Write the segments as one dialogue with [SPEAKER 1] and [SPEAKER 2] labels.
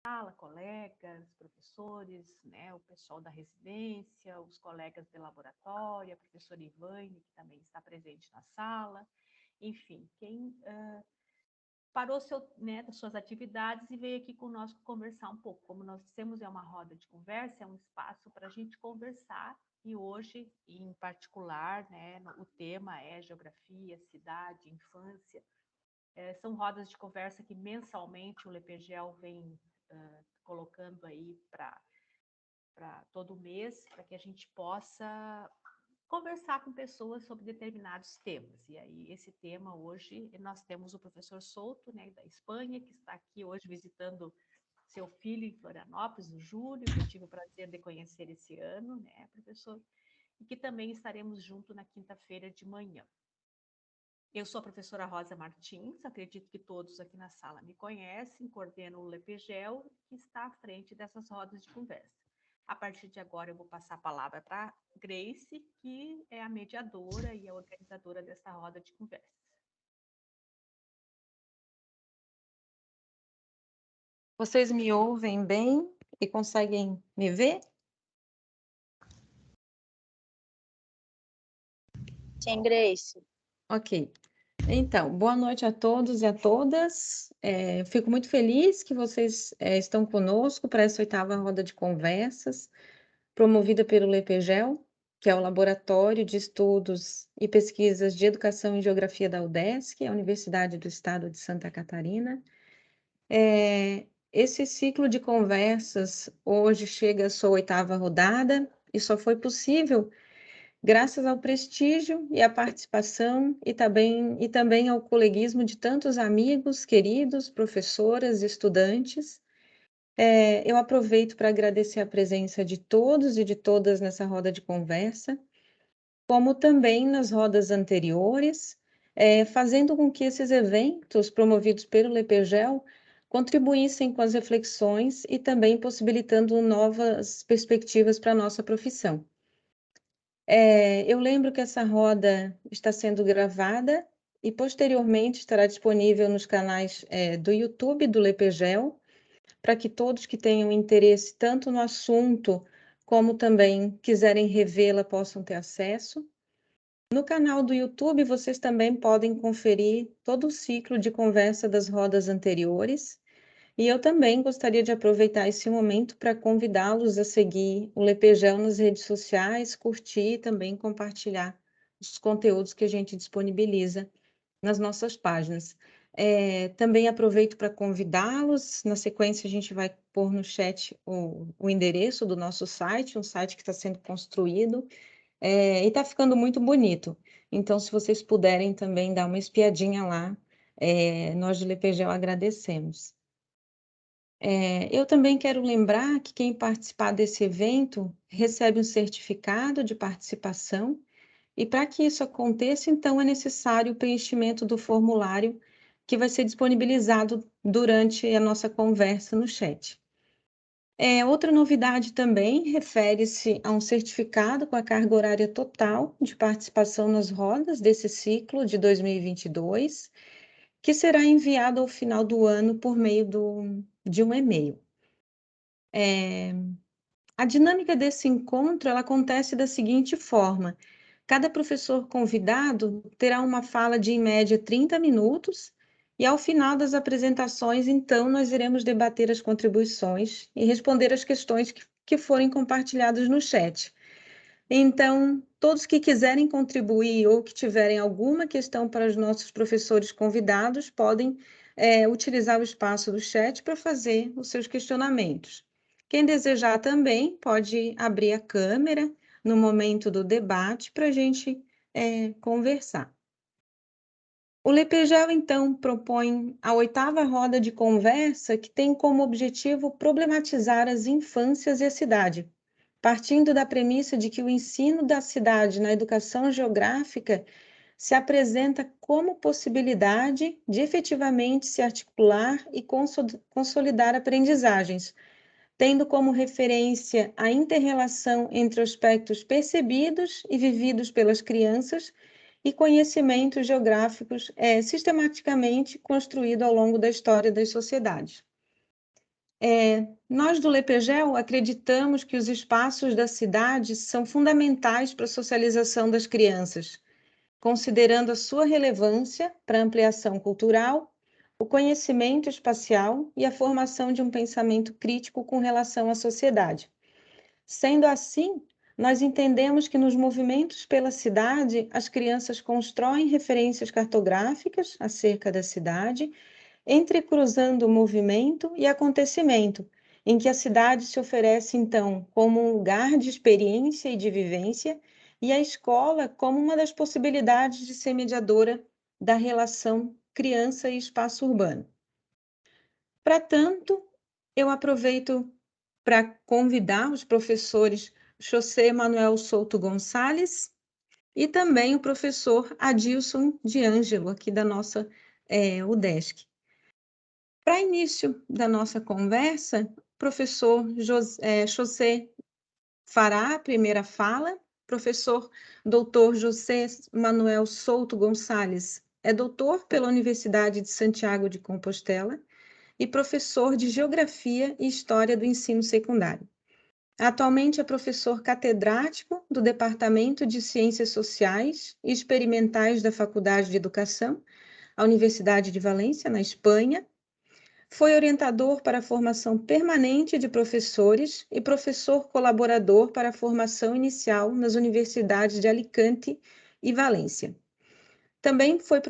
[SPEAKER 1] sala, colegas, professores, né, o pessoal da residência, os colegas de laboratório, a professora Ivane, que também está presente na sala, enfim, quem parou das suas atividades e veio aqui conosco conversar um pouco. Como nós temos uma roda de conversa, é um espaço para a gente conversar, e hoje, em particular, né, o tema é geografia, cidade, infância. São rodas de conversa que mensalmente o LPGEL vem colocando aí para todo mês, para que a gente possa conversar com pessoas sobre determinados temas. E aí, esse tema hoje, nós temos o professor Souto, né, da Espanha, que está aqui hoje visitando seu filho em Florianópolis, o Júlio, que eu tive o prazer de conhecer esse ano, né, professor? E que também estaremos junto na quinta-feira de manhã. Eu sou a professora Rosa Martins, acredito que todos aqui na sala me conhecem, coordeno o LPGEL, que está à frente dessas rodas de conversa. A partir de agora, eu vou passar a palavra para Grace, que é a mediadora e a organizadora dessa roda de conversa.
[SPEAKER 2] Vocês me ouvem bem e conseguem me ver?
[SPEAKER 3] Sim, Grace.
[SPEAKER 2] Ok. Então, boa noite a todos e a todas. Fico muito feliz que vocês estão conosco para essa 8ª roda de conversas, promovida pelo LEPGEL, que é o Laboratório de Estudos e Pesquisas de Educação e Geografia da UDESC, a Universidade do Estado de Santa Catarina. Esse ciclo de conversas hoje chega à sua 8ª rodada e só foi possível graças ao prestígio e à participação e também ao coleguismo de tantos amigos, queridos, professoras, estudantes. Eu aproveito para agradecer a presença de todos e de todas nessa roda de conversa, como também nas rodas anteriores, fazendo com que esses eventos promovidos pelo LEPGEL contribuíssem com as reflexões e também possibilitando novas perspectivas para a nossa profissão. Eu lembro que essa roda está sendo gravada e posteriormente estará disponível nos canais do YouTube do LEPGEL, para que todos que tenham interesse tanto no assunto como também quiserem revê-la possam ter acesso. No canal do YouTube, vocês também podem conferir todo o ciclo de conversa das rodas anteriores. E eu também gostaria de aproveitar esse momento para convidá-los a seguir o LEPGEL nas redes sociais, curtir e também compartilhar os conteúdos que a gente disponibiliza nas nossas páginas. Também aproveito para convidá-los, na sequência a gente vai pôr no chat o endereço do nosso site, um site que está sendo construído, e está ficando muito bonito. Então, se vocês puderem também dar uma espiadinha lá, nós de LEPGEL agradecemos. Eu também quero lembrar que quem participar desse evento recebe um certificado de participação, e para que isso aconteça, então, é necessário o preenchimento do formulário que vai ser disponibilizado durante a nossa conversa no chat. Outra novidade também refere-se a um certificado com a carga horária total de participação nas rodas desse ciclo de 2022, que será enviado ao final do ano por meio de um e-mail. A dinâmica desse encontro ela acontece da seguinte forma: cada professor convidado terá uma fala de, em média, 30 minutos, e ao final das apresentações, então, nós iremos debater as contribuições e responder as questões que forem compartilhadas no chat. Então, todos que quiserem contribuir ou que tiverem alguma questão para os nossos professores convidados, podem utilizar o espaço do chat para fazer os seus questionamentos. Quem desejar também pode abrir a câmera no momento do debate para a gente conversar. O LEPGEL, então, propõe a 8ª roda de conversa, que tem como objetivo problematizar as infâncias e a cidade, partindo da premissa de que o ensino da cidade na educação geográfica se apresenta como possibilidade de efetivamente se articular e consolidar aprendizagens, tendo como referência a inter-relação entre aspectos percebidos e vividos pelas crianças e conhecimentos geográficos sistematicamente construído ao longo da história das sociedades. Nós do Lepegel acreditamos que os espaços da cidade são fundamentais para a socialização das crianças, considerando a sua relevância para a ampliação cultural, o conhecimento espacial e a formação de um pensamento crítico com relação à sociedade. Sendo assim, nós entendemos que nos movimentos pela cidade, as crianças constroem referências cartográficas acerca da cidade, entrecruzando o movimento e acontecimento, em que a cidade se oferece, então, como um lugar de experiência e de vivência, e a escola como uma das possibilidades de ser mediadora da relação criança e espaço urbano. Para tanto, eu aproveito para convidar os professores José Manuel Souto Gonçalves e também o professor Adilson de Ângelo, aqui da nossa UDESC. Para início da nossa conversa, o professor José fará a primeira fala. Professor Dr. José Manuel Souto Gonçalves é doutor pela Universidade de Santiago de Compostela e professor de Geografia e História do Ensino Secundário. Atualmente é professor catedrático do Departamento de Ciências Sociais e Experimentais da Faculdade de Educação, a Universidade de Valência, na Espanha. Foi orientador para a formação permanente de professores e professor colaborador para a formação inicial nas universidades de Alicante e Valência. Também foi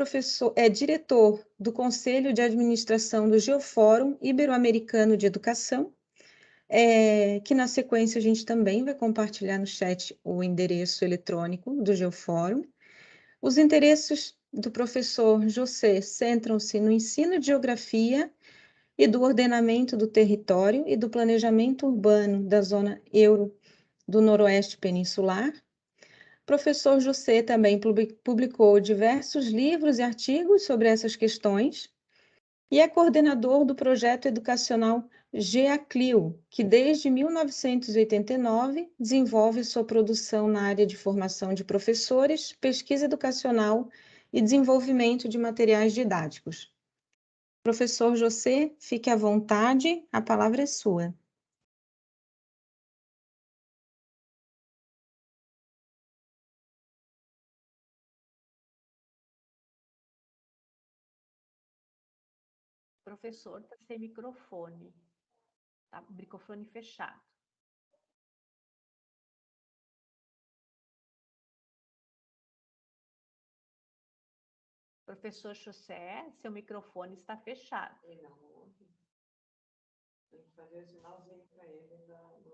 [SPEAKER 2] diretor do Conselho de Administração do Geofórum Ibero-Americano de Educação, que na sequência a gente também vai compartilhar no chat o endereço eletrônico do Geofórum. Os interesses do professor José centram-se no ensino de geografia e do ordenamento do território e do planejamento urbano da zona euro do Noroeste Peninsular. Professor José também publicou diversos livros e artigos sobre essas questões e é coordenador do projeto educacional GEACLIO, que desde 1989 desenvolve sua produção na área de formação de professores, pesquisa educacional e desenvolvimento de materiais didáticos. Professor José, fique à vontade, a palavra é sua.
[SPEAKER 1] Professor, está sem microfone. Está com o microfone fechado. Professor José, seu microfone está fechado.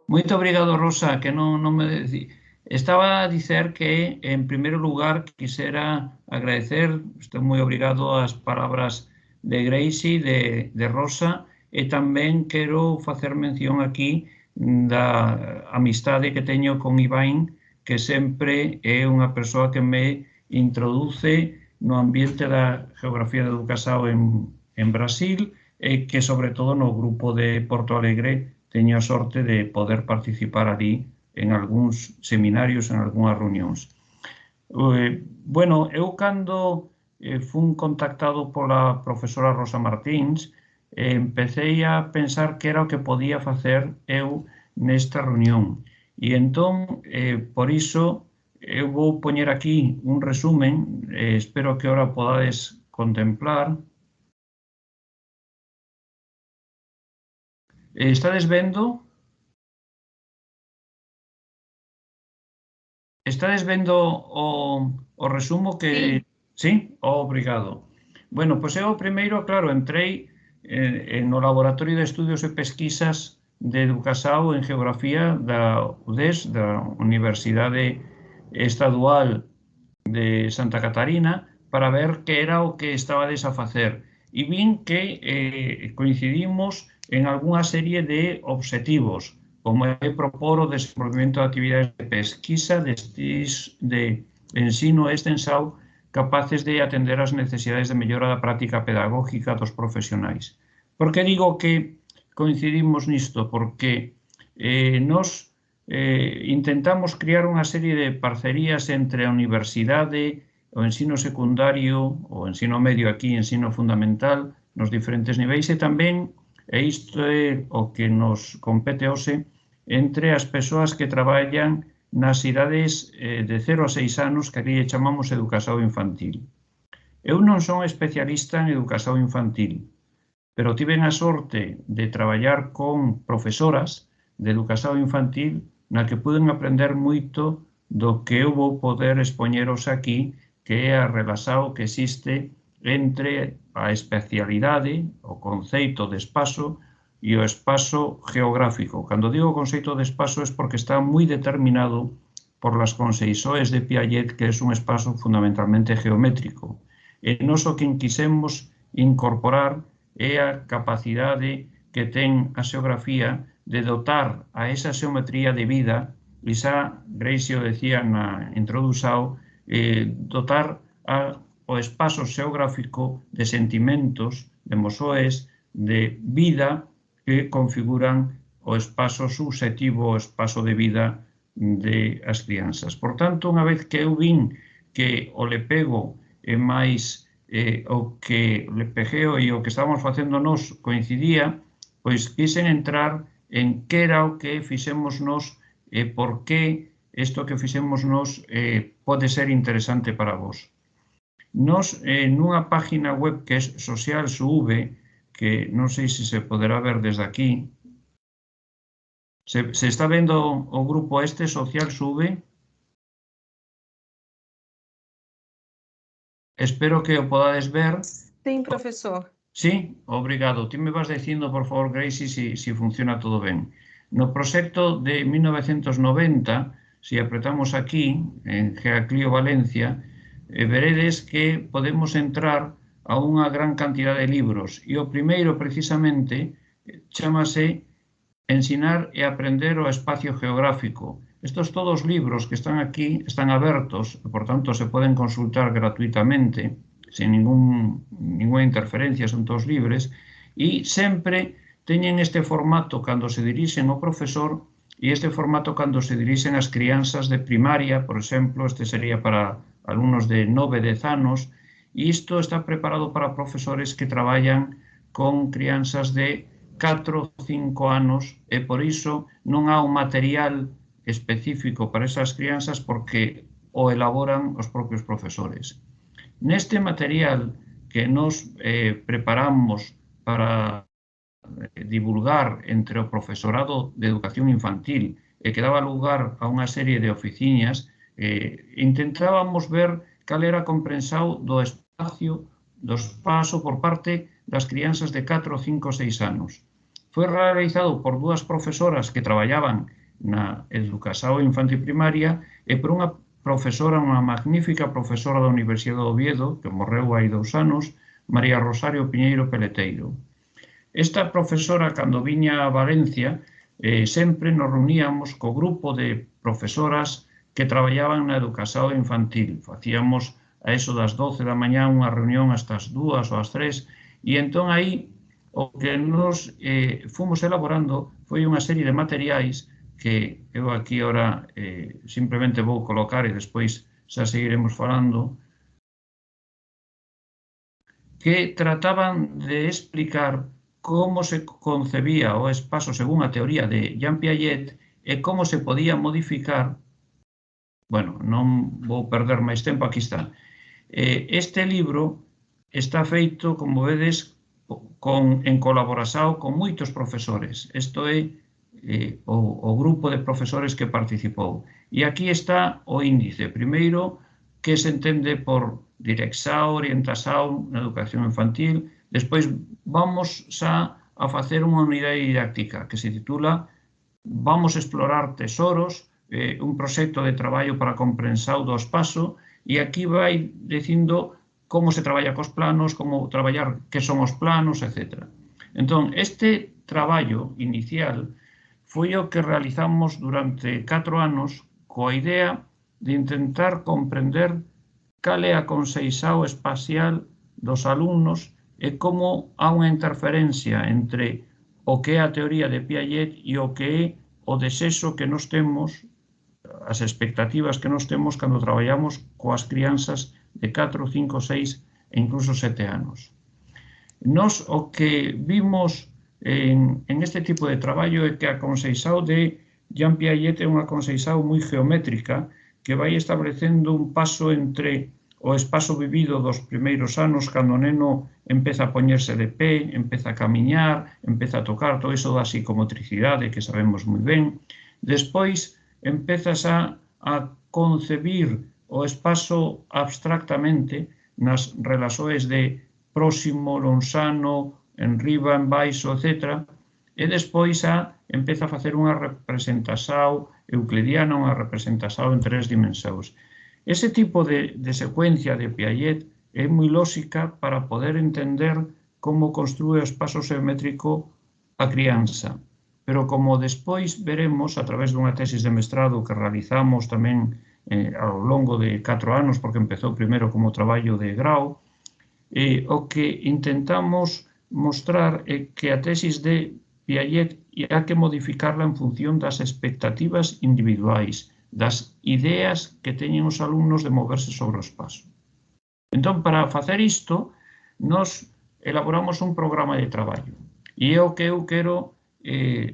[SPEAKER 4] Moito obrigado, Rosa, que non me decí. Estaba a dicer que, en primeiro lugar, quisera agradecer, estou moi obrigado ás palabras de Gracie, de Rosa, e tamén quero facer mención aquí da amistade que teño con Iván, que sempre é unha persoa que me introduce no ambiente da geografía de Educação en Brasil e que, sobre todo, no grupo de Porto Alegre teño a sorte de poder participar ali en algúns seminarios, en algunhas reunións. Bueno, eu cando fun contactado pola profesora Rosa Martins, empecé a pensar que era o que podía facer eu nesta reunión. E entón, por iso, eu vou poñer aquí un resumen, espero que ahora podades contemplar. Estades vendo? Estades vendo o resumo que... Sí? Obrigado. Bueno, pois eu primeiro, claro, entrei no Laboratorio de Estudios e Pesquisas de Educação en Geografía da UDES, da Universidade Estadual de Santa Catarina, para ver que era o que estabades a facer. E vin que coincidimos en algunha serie de obxectivos, como é propor o desenvolvemento de actividades de pesquisa de ensino e extensão capaces de atender as necesidades de mellora da práctica pedagógica dos profesionais. Por que digo que coincidimos nisto? Porque nos intentamos criar unha serie de parcerías entre a universidade, o ensino secundario, o ensino medio aquí, ensino fundamental, nos diferentes niveis, e tamén e isto é o que nos compete hoxe entre as persoas que traballan nas idades de 0 a 6 anos, que aquí chamamos educación infantil. Eu non son especialista en educación infantil, pero tiven a sorte de traballar con profesoras de educación infantil na que puden aprender moito do que eu vou poder expoñeros aquí, que é a relación que existe entre a especialidade, o conceito de espazo e o espazo geográfico. Cando digo conceito de espazo é porque está moi determinado por las conceições de Piaget, que é un espazo fundamentalmente geométrico. E nós o que quisemos incorporar é a capacidade que ten a xeografía de dotar a esa xeometría de vida, e xa Gracie o decía na introdução, dotar o espazo xeográfico de sentimentos, de emoções, de vida que configuran o espazo subxetivo, o espazo de vida de as crianzas. Por tanto, unha vez que eu vin que o lepego e máis o que lepegeo e o que estábamos facendo nós coincidía, pois quixen entrar en que era o que fixemos nós e por que isto que fixemos nós pode ser interesante para vos. Nós, nunha página web que é Social SUV, que non sei se poderá ver desde aquí, se está vendo o grupo este, Social SUV? Espero que o podades ver.
[SPEAKER 2] Sim, professor.
[SPEAKER 4] Sí, obrigado. Ti me vas dicindo, por favor, Gracie, si funciona todo ben. No proxecto de 1990, se apretamos aquí, en Geaclio Valencia, veredes que podemos entrar a unha gran cantidad de libros. E o primeiro, precisamente, chamase Ensinar e aprender o espacio geográfico. Estos todos libros que están aquí están abertos, e, por tanto, se poden consultar gratuitamente, sin ninguna interferencia, son todos libres, e sempre teñen este formato cando se dirixen ao profesor e este formato cando se dirixen ás crianzas de primaria, por exemplo, este sería para alumnos de 9-10 anos, e isto está preparado para profesores que traballan con crianzas de 4 ou 5 anos e por iso non há un material específico para esas crianzas porque o elaboran os propios profesores. Neste material que nos preparamos para divulgar entre o profesorado de educación infantil e que daba lugar a unha serie de oficinas, intentábamos ver cal era a comprensión do espazo por parte das crianzas de 4, 5, 6 anos. Foi realizado por dúas profesoras que traballaban na educación infantil primaria e por unha profesora, unha magnífica profesora da Universidade de Oviedo, que morreu hai 2 anos, María Rosario Piñeiro Peleteiro. Esta profesora, cando viña a Valencia, sempre nos reuníamos co grupo de profesoras que traballaban na educación infantil. Facíamos a eso das 12 da mañá unha reunión hasta as 2 ou as 3, e entón aí o que nos fomos elaborando foi unha serie de materiais que eu aquí ahora simplemente vou colocar e despois xa seguiremos falando, que trataban de explicar como se concebía o espazo según a teoría de Jean Piaget e como se podía modificar. Bueno, non vou perder máis tempo, aquí está. Este libro está feito, como vedes, en colaboración con moitos profesores. Isto é o grupo de profesores que participou. E aquí está o índice. Primeiro, que se entende por dirección, orientación na educación infantil. Despois vamos xa a facer unha unidade didáctica que se titula Vamos a explorar tesoros, un proxecto de traballo para a comprensión do espazo, e aquí vai dicindo como se traballa cos planos, como traballar que son os planos, etc. Entón, este traballo inicial foi o que realizamos durante 4 anos coa idea de intentar comprender cal é a conceizao espacial dos alumnos e como há unha interferencia entre o que é a teoría de Piaget e o que é o desexo que nos temos, as expectativas que nos temos cando traballamos coas crianzas de 4, 5, 6 e incluso 7 anos. Nos o que vimos en este tipo de traballo é que a conceizao de Jean Piaget é unha conceizao moi geométrica que vai establecendo un paso entre o espazo vivido dos primeiros anos, cando o neno empeza a poñerse de pé, empeza a camiñar, empeza a tocar, todo iso da psicomotricidade que sabemos moi ben. Despois empezas a concebir o espazo abstractamente nas relaxoes de próximo, lonxano, en riba, en baixo, etc. E despois empeza a facer unha representación euclidiana, unha representación en 3 dimensións. Ese tipo de secuencia de Piaget é moi lóxica para poder entender como construe o espazo geométrico a crianza. Pero como despois veremos, a través dunha tesis de mestrado que realizamos tamén ao longo de 4 anos, porque empezou primeiro como traballo de grau, o que intentamos mostrar é que a tesis de Piaget há que modificarla en función das expectativas individuais, das ideas que teñen os alumnos de moverse sobre o espazo. Entón, para facer isto, nos elaboramos un programa de traballo. E é o que eu quero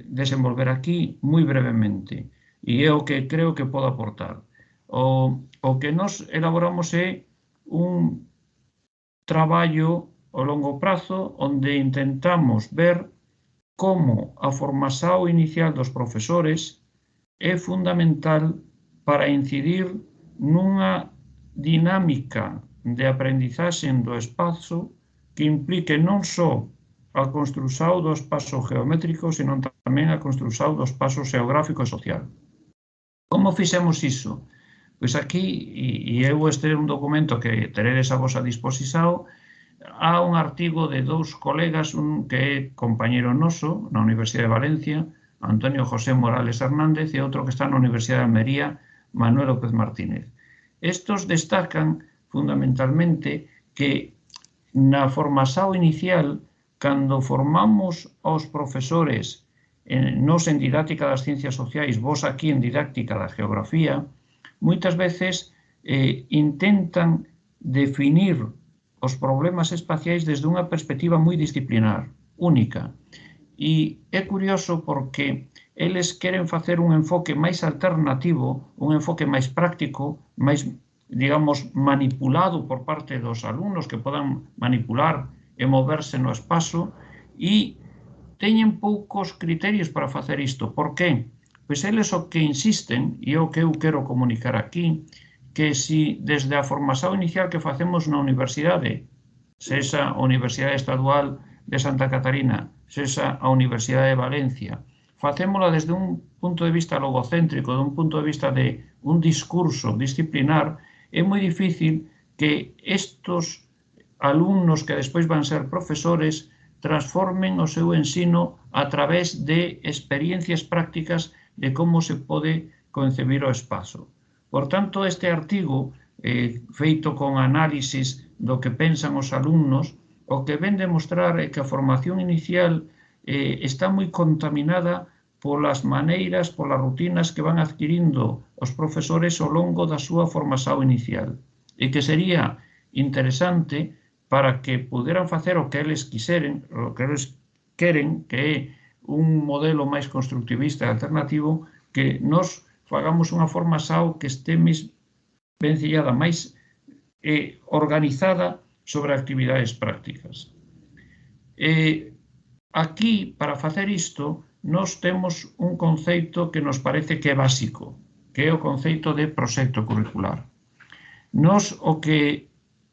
[SPEAKER 4] desenvolver aquí moi brevemente. E é o que creo que podo aportar. O que nos elaboramos é un traballo ao longo prazo onde intentamos ver como a formación inicial dos profesores é fundamental para incidir nunha dinámica de aprendizaxe do espazo que implique non só a construción do espazo geométrico, senón tamén a construción do espazo xeográfico e social. Como fixemos iso? Pois aquí, e eu este é un documento que teredes a vosa disposición, há un artigo de 2 colegas, un que é compañeiro noso na Universidade de Valencia, Antonio José Morales Hernández, e outro que está na Universidade de Almería, Manuel López Martínez. Estos destacan fundamentalmente que na formación inicial, cando formamos aos profesores, nos en didáctica das ciencias sociais, vos aquí en didáctica da geografía, moitas veces intentan definir os problemas espaciais desde unha perspectiva moi disciplinar, única. E é curioso porque eles queren facer un enfoque máis alternativo, un enfoque máis práctico, máis, digamos, manipulado por parte dos alumnos que podan manipular e moverse no espazo, e teñen poucos criterios para facer isto. Por que? Pois eles o que insisten, e o que eu quero comunicar aquí, que si desde a formación inicial que facemos na universidade, sexa a Universidade Estadual de Santa Catarina, sexa a Universidade de Valencia, facémola desde un punto de vista logocéntrico, de un punto de vista de un discurso disciplinar, é moi difícil que estos alumnos que despois van ser profesores transformen o seu ensino a través de experiencias prácticas de como se pode concebir o espazo. Por tanto, este artigo, feito con análisis do que pensan os alumnos, o que ven demostrar é que a formación inicial está moi contaminada polas maneiras, polas rutinas que van adquirindo os profesores ao longo da súa formación inicial. E que sería interesante para que puderan facer o que eles quiseren, o que eles queren, que é un modelo máis constructivista e alternativo, que nos fagamos unha formación que este máis vencillada, máis organizada sobre actividades prácticas. Aquí, para facer isto, nós temos un conceito que nos parece que é básico, que é o conceito de proxecto curricular. Nós o que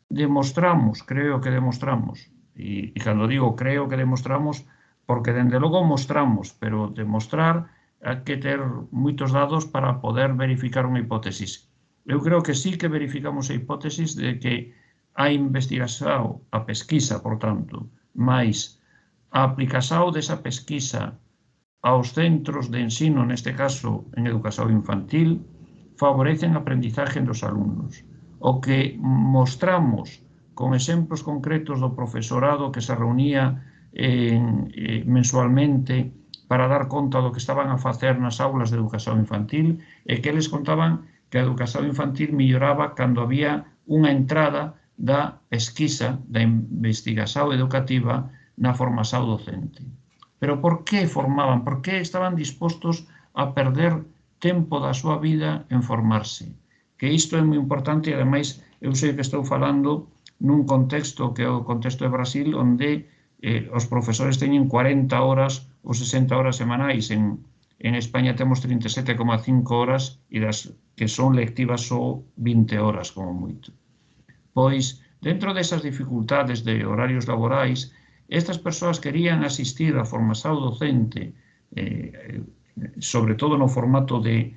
[SPEAKER 4] demostramos, creo que demostramos, e cando digo creo que demostramos, porque dende logo mostramos, pero demostrar hai que ter moitos dados para poder verificar unha hipótesis. Eu creo que sí que verificamos a hipótesis de que a investigación, a pesquisa, por tanto, máis a aplicación desa pesquisa aos centros de ensino, neste caso en educación infantil, favorecen a aprendizaje dos alumnos. O que mostramos con exemplos concretos do profesorado que se reunía mensualmente para dar conta do que estaban a facer nas aulas de educación infantil, e que eles contaban que a educación infantil melloraba cando había unha entrada da pesquisa, da investigación educativa na formación docente. Pero por que formaban? Por que estaban dispostos a perder tempo da súa vida en formarse? Que isto é moi importante e, ademais, eu sei que estou falando nun contexto que é o contexto de Brasil, onde os profesores teñen 40 horas ou 60 horas semanais. En España temos 37,5 horas e das que son lectivas só 20 horas, como moito. Pois, dentro desas dificultades de horarios laborais, estas persoas querían asistir a formación docente, sobre todo no formato de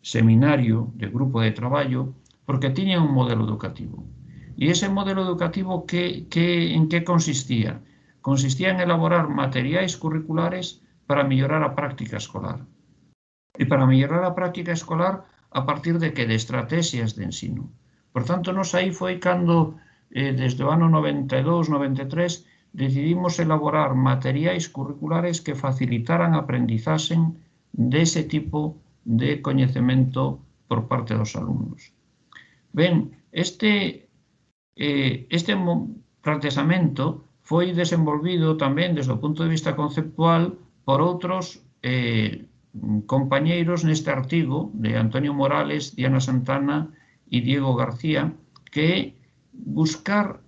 [SPEAKER 4] seminario, de grupo de traballo, porque tiñan un modelo educativo. E ese modelo educativo en que consistía? Consistía en elaborar materiais curriculares para mellorar a práctica escolar. E para mellorar a práctica escolar a partir de que? De estrategias de ensino. Por tanto, nos aí foi cando, desde o ano 92-93, decidimos elaborar materiais curriculares que facilitaran a aprendizaxe dese tipo de coñecemento por parte dos alumnos. Ben, este planteamento foi desenvolvido tamén desde o punto de vista conceptual por outros compañeiros neste artigo de Antonio Morales, Diana Santana e Diego García, que é buscar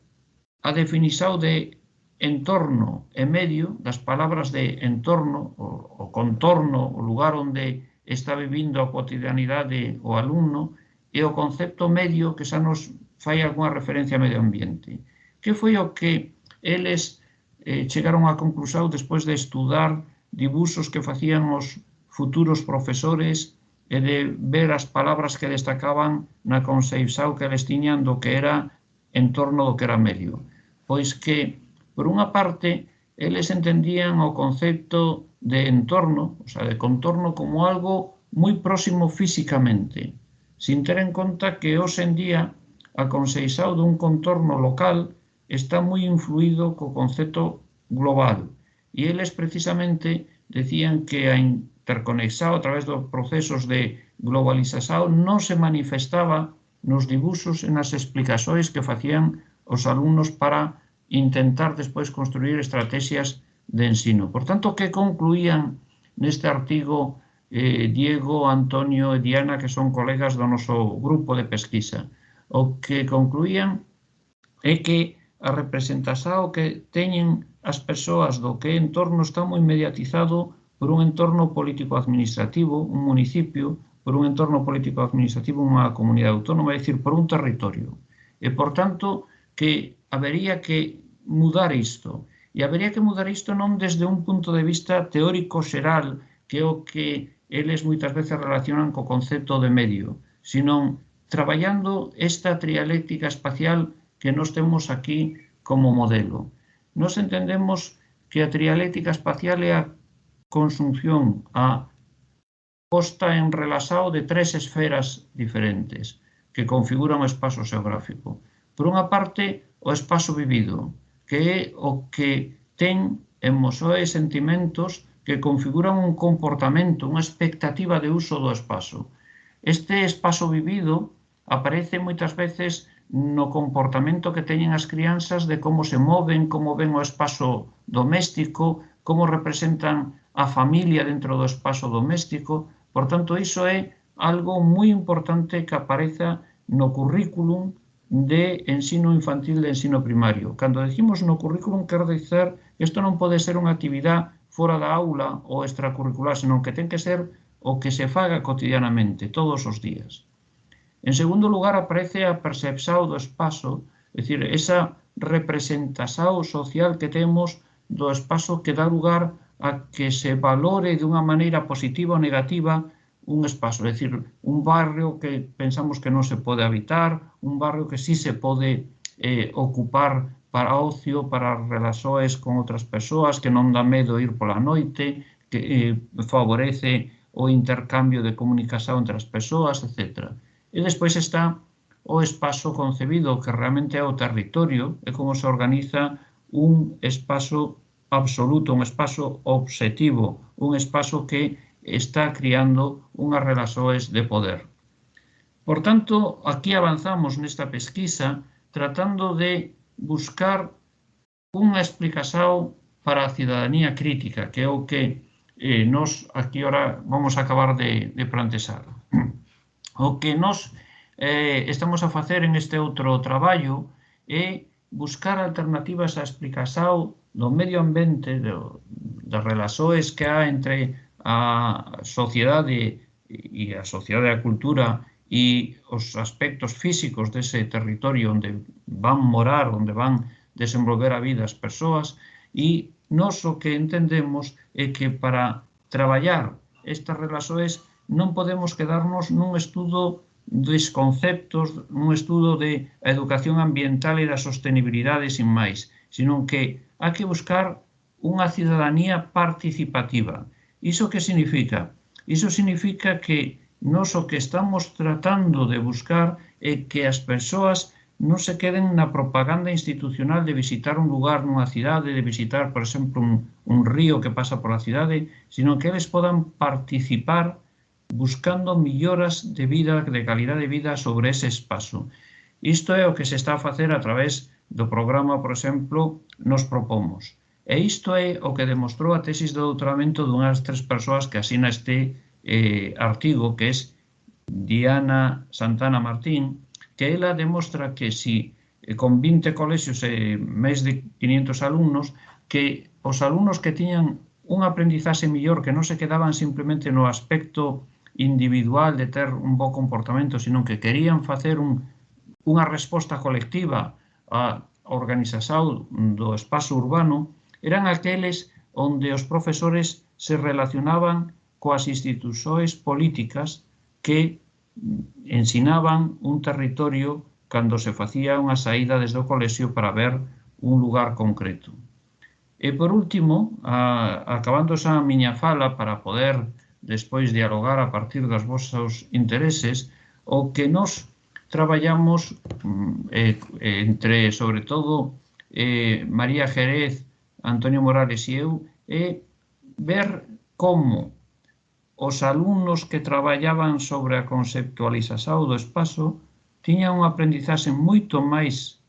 [SPEAKER 4] a definición de entorno e medio, das palabras de entorno, o contorno, o lugar onde está vivindo a cotidianidade o alumno, e o concepto medio que xa nos fai algunha referencia ao medio ambiente. Que foi o que eles chegaron á conclusión despois de estudar dibuxos que facían os futuros profesores e de ver as palabras que destacaban na concepción que eles tiñan do que era entorno, do que era medio? Pois que, por unha parte, eles entendían o concepto de entorno, o sea, de contorno, como algo moi próximo físicamente, sin ter en conta que hoxe en día a concepción dun contorno local está moi influído co concepto global. E eles precisamente decían que a interconexión a través dos procesos de globalización non se manifestaba nos dibuxos e nas explicacións que facían os alumnos para intentar despois construir estrategias de ensino. Por tanto, que concluían neste artigo Diego, Antonio e Diana, que son colegas do noso grupo de pesquisa? O que concluían é que a representación que teñen as persoas do que é entorno está moi mediatizado por un entorno político-administrativo, un municipio, por un entorno político-administrativo, unha comunidade autónoma, é dicir, por un territorio. E, por tanto, que habería que mudar isto. E habería que mudar isto non desde un punto de vista teórico xeral, que é o que eles moitas veces relacionan co concepto de medio, sino traballando esta trialéctica espacial que nos temos aquí como modelo. Nos entendemos que a trialéctica espacial é a conxunción, a posta en relaxao de tres esferas diferentes que configuran o espazo xeográfico. Por unha parte, o espazo vivido, que é o que ten emocións e sentimentos que configuran un comportamento, unha expectativa de uso do espazo. Este espazo vivido aparece moitas veces no comportamento que teñen as crianzas de como se moven, como ven o espazo doméstico, como representan a familia dentro do espazo doméstico. Por tanto, iso é algo moi importante que apareza no currículum de ensino infantil, de ensino primario. Cando decimos no currículum, quer dizer que isto non pode ser unha actividade fora da aula ou extracurricular, senón que ten que ser o que se faga cotidianamente, todos os días. En segundo lugar, aparece a percepción do espazo, é dicir, esa representación social que temos do espazo que dá lugar a que se valore de unha maneira positiva ou negativa un espazo, é dicir, un barrio que pensamos que non se pode habitar, un barrio que sí se pode ocupar para ocio, para relaxoes con outras persoas, que non dá medo ir pola noite, que favorece o intercambio de comunicación entre as persoas, etc. E despois está o espazo concebido, que realmente é o territorio, é como se organiza un espazo absoluto, un espazo obxectivo, un espazo que está criando unhas relaxoes de poder. Por tanto, aquí avanzamos nesta pesquisa tratando de buscar unha explicación para a cidadanía crítica, que é o que nos aquí ahora vamos a acabar de plantexar. O que nos estamos a facer en este outro traballo é buscar alternativas á explicación do medio ambiente, das relações que há entre a sociedade e a sociedade e a cultura e os aspectos físicos dese territorio onde van morar, onde van desenvolver a vida as persoas, e nós o que entendemos é que para traballar estas relações non podemos quedarnos nun estudo dos conceptos, nun estudo de a educación ambiental e da sostenibilidade sin máis, sino que hai que buscar unha cidadanía participativa. Iso que significa? Iso significa que nós o que estamos tratando de buscar é que as persoas non se queden na propaganda institucional de visitar un lugar nunha cidade, de visitar, por exemplo, un río que pasa pola cidade, sino que eles podan participar buscando melloras de vida, de calidade de vida sobre ese espazo. Isto é o que se está a facer a través do programa, por exemplo, Nos Propomos. E isto é o que demostrou a tesis de doutoramento dunhas 3 persoas que asina este artigo, que é Diana Santana Martín, que ela demostra que si con 20 colexios e máis de 500 alumnos, que os alumnos que tiñan un aprendizaxe mellor, que non se quedaban simplemente no aspecto individual de ter un bo comportamento, sino que querían facer unha resposta colectiva á organización do espazo urbano, eran aqueles onde os profesores se relacionaban coas institucións políticas que ensinaban un territorio cando se facía unha saída desde o colexio para ver un lugar concreto. E por último, acabando esa miña fala para poder despois dialogar a partir dos vosos intereses, o que nos traballamos entre, sobre todo, María Jerez, Antonio Morales e eu, é ver como os alumnos que traballaban sobre a conceptualización do espazo tiñan unha aprendizaxe moito máis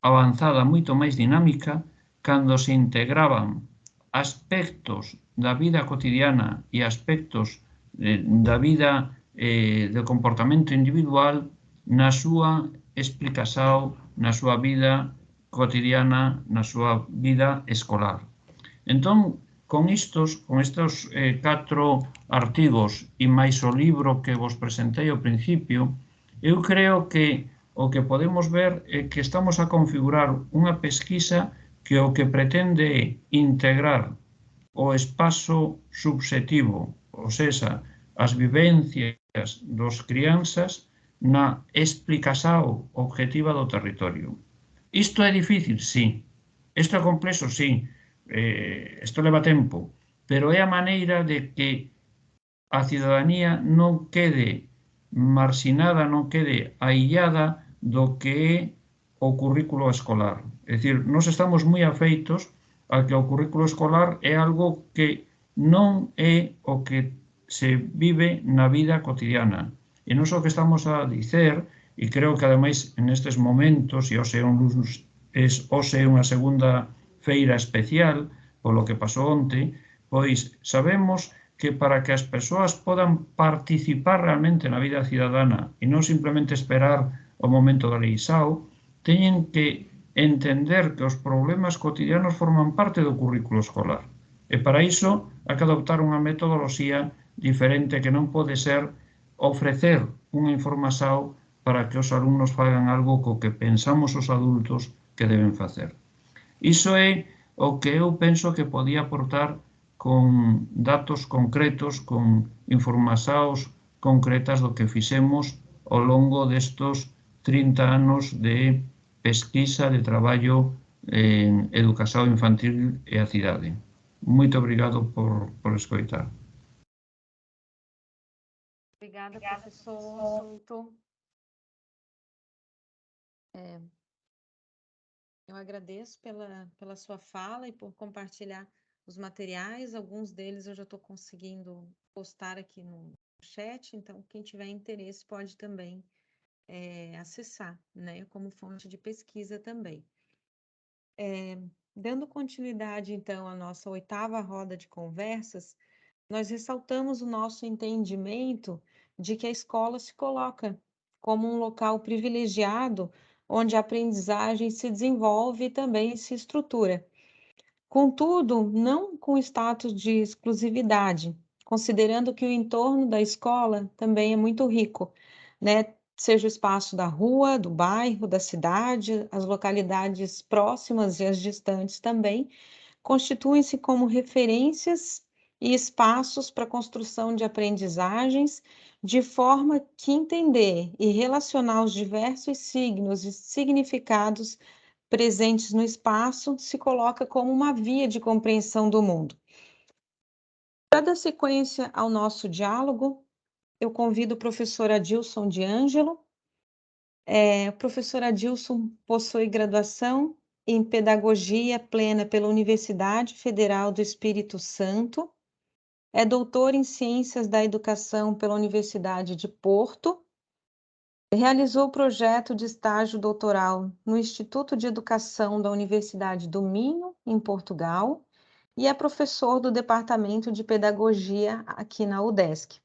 [SPEAKER 4] avanzada, moito máis dinámica, cando se integraban aspectos da vida cotidiana e aspectos da vida do comportamento individual na súa explicación, na súa vida cotidiana, na súa vida escolar. Entón, con estes 4 artigos e máis o libro que vos presentei ao principio, eu creo que o que podemos ver é que estamos a configurar unha pesquisa que o que pretende é integrar o espazo subxetivo, ou seja, as vivencias dos crianzas na explicación objetiva do territorio. Isto é difícil? Sí. Isto é complexo? Sí. Isto leva tempo, pero é a maneira de que a cidadanía non quede marxinada, non quede aillada do que é o currículo escolar. É dicir, nós estamos moi afeitos a que o currículo escolar é algo que non é o que se vive na vida cotidiana. E non só que estamos a dicer, e creo que ademais nestes momentos, e hoxe é unha segunda feira especial polo que pasou onte, pois sabemos que para que as persoas podan participar realmente na vida cidadana e non simplemente esperar o momento da leisao, teñen que entender que os problemas cotidianos forman parte do currículo escolar. E para iso hai que adoptar unha metodoloxía diferente que non pode ser ofrecer unha información para que os alumnos fagan algo co que pensamos os adultos que deben facer. Iso é o que eu penso que podía aportar con datos concretos, con informacións concretas do que fixemos ao longo destos 30 anos de pesquisa, de traballo en educación infantil e a cidade. Moito obrigado por escoitar.
[SPEAKER 2] Obrigada, professor Souto. Eu agradeço pela sua fala e por compartilhar os materiais. Alguns deles eu já estou conseguindo postar aqui no chat, então quem tiver interesse pode também acessar, né, como fonte de pesquisa também. Dando continuidade, então, à nossa 8ª roda de conversas, nós ressaltamos o nosso entendimento de que a escola se coloca como um local privilegiado onde a aprendizagem se desenvolve e também se estrutura. Contudo, não com status de exclusividade, considerando que o entorno da escola também é muito rico, né? Seja o espaço da rua, do bairro, da cidade, as localidades próximas e as distantes também, constituem-se como referências e espaços para a construção de aprendizagens, de forma que entender e relacionar os diversos signos e significados presentes no espaço se coloca como uma via de compreensão do mundo. Para dar sequência ao nosso diálogo, eu convido o professor Adilson de Ângelo. O professor Adilson possui graduação em Pedagogia Plena pela Universidade Federal do Espírito Santo, é doutor em Ciências da Educação pela Universidade de Porto, realizou projeto de estágio doutoral no Instituto de Educação da Universidade do Minho, em Portugal, e é professor do Departamento de Pedagogia aqui na UDESC,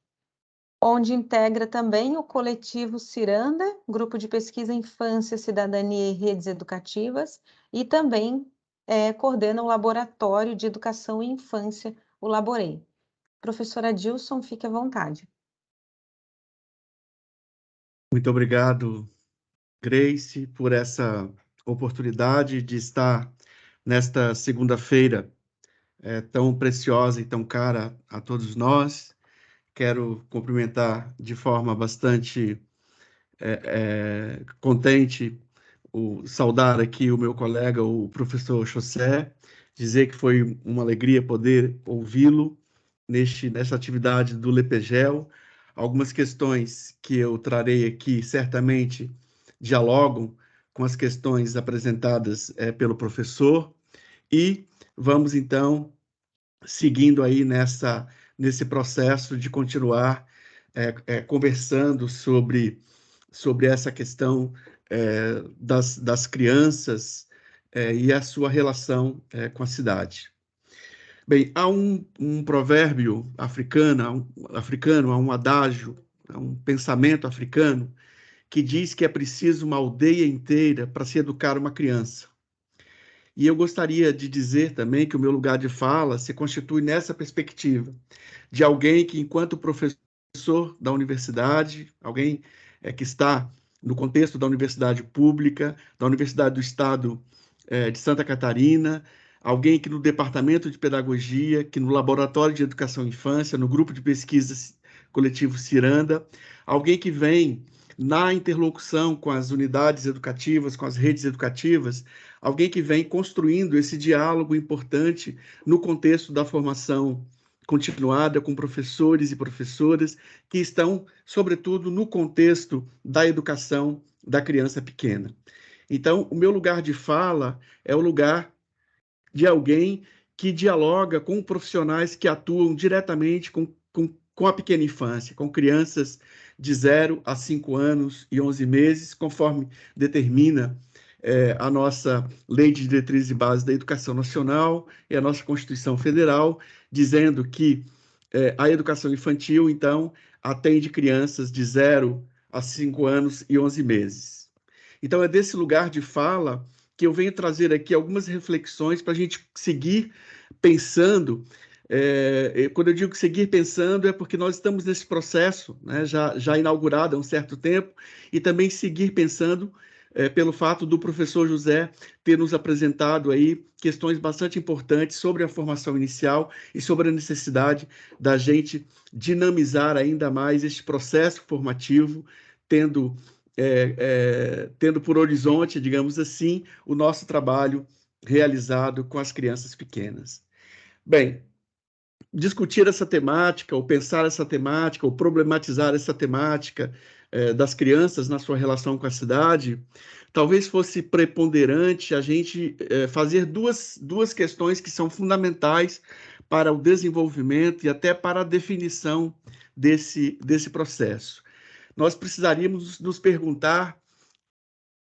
[SPEAKER 2] onde integra também o coletivo Ciranda, Grupo de Pesquisa Infância, Cidadania e Redes Educativas, e também coordena o Laboratório de Educação e Infância, o Laborei. Professora Adilson, fique à vontade.
[SPEAKER 5] Muito obrigado, Grace, por essa oportunidade de estar nesta segunda-feira tão preciosa e tão cara a todos nós. Quero cumprimentar de forma bastante contente, saudar aqui o meu colega, o professor José, dizer que foi uma alegria poder ouvi-lo nessa atividade do Lepegel. Algumas questões que eu trarei aqui certamente dialogam com as questões apresentadas pelo professor, e vamos então seguindo aí nesse processo de continuar conversando sobre essa questão das crianças e a sua relação com a cidade. Bem, há um provérbio africano, há um adágio, há um pensamento africano que diz que é preciso uma aldeia inteira para se educar uma criança. E eu gostaria de dizer também que o meu lugar de fala se constitui nessa perspectiva, de alguém que, enquanto professor da universidade, alguém que está no contexto da universidade pública, da Universidade do Estado de Santa Catarina, alguém que no Departamento de Pedagogia, que no Laboratório de Educação e Infância, no Grupo de Pesquisa Coletivo Ciranda, alguém que vem na interlocução com as unidades educativas, com as redes educativas, alguém que vem construindo esse diálogo importante no contexto da formação continuada com professores e professoras que estão, sobretudo, no contexto da educação da criança pequena. Então, o meu lugar de fala é o lugar de alguém que dialoga com profissionais que atuam diretamente com a pequena infância, com crianças de 0 a 5 anos e 11 meses, conforme determina a nossa Lei de Diretrizes e Bases da Educação Nacional e a nossa Constituição Federal, dizendo que a educação infantil, então, atende crianças de 0 a 5 anos e 11 meses. Então, é desse lugar de fala que eu venho trazer aqui algumas reflexões para a gente seguir pensando. Quando eu digo seguir pensando, é porque nós estamos nesse processo, né, já inaugurado há um certo tempo, e também seguir pensando pelo fato do professor José ter nos apresentado aí questões bastante importantes sobre a formação inicial e sobre a necessidade da gente dinamizar ainda mais este processo formativo, tendo por horizonte, digamos assim, o nosso trabalho realizado com as crianças pequenas. Bem, discutir essa temática, ou pensar essa temática, ou problematizar essa temática das crianças na sua relação com a cidade, talvez fosse preponderante a gente fazer duas questões que são fundamentais para o desenvolvimento e até para a definição desse processo. Nós precisaríamos nos perguntar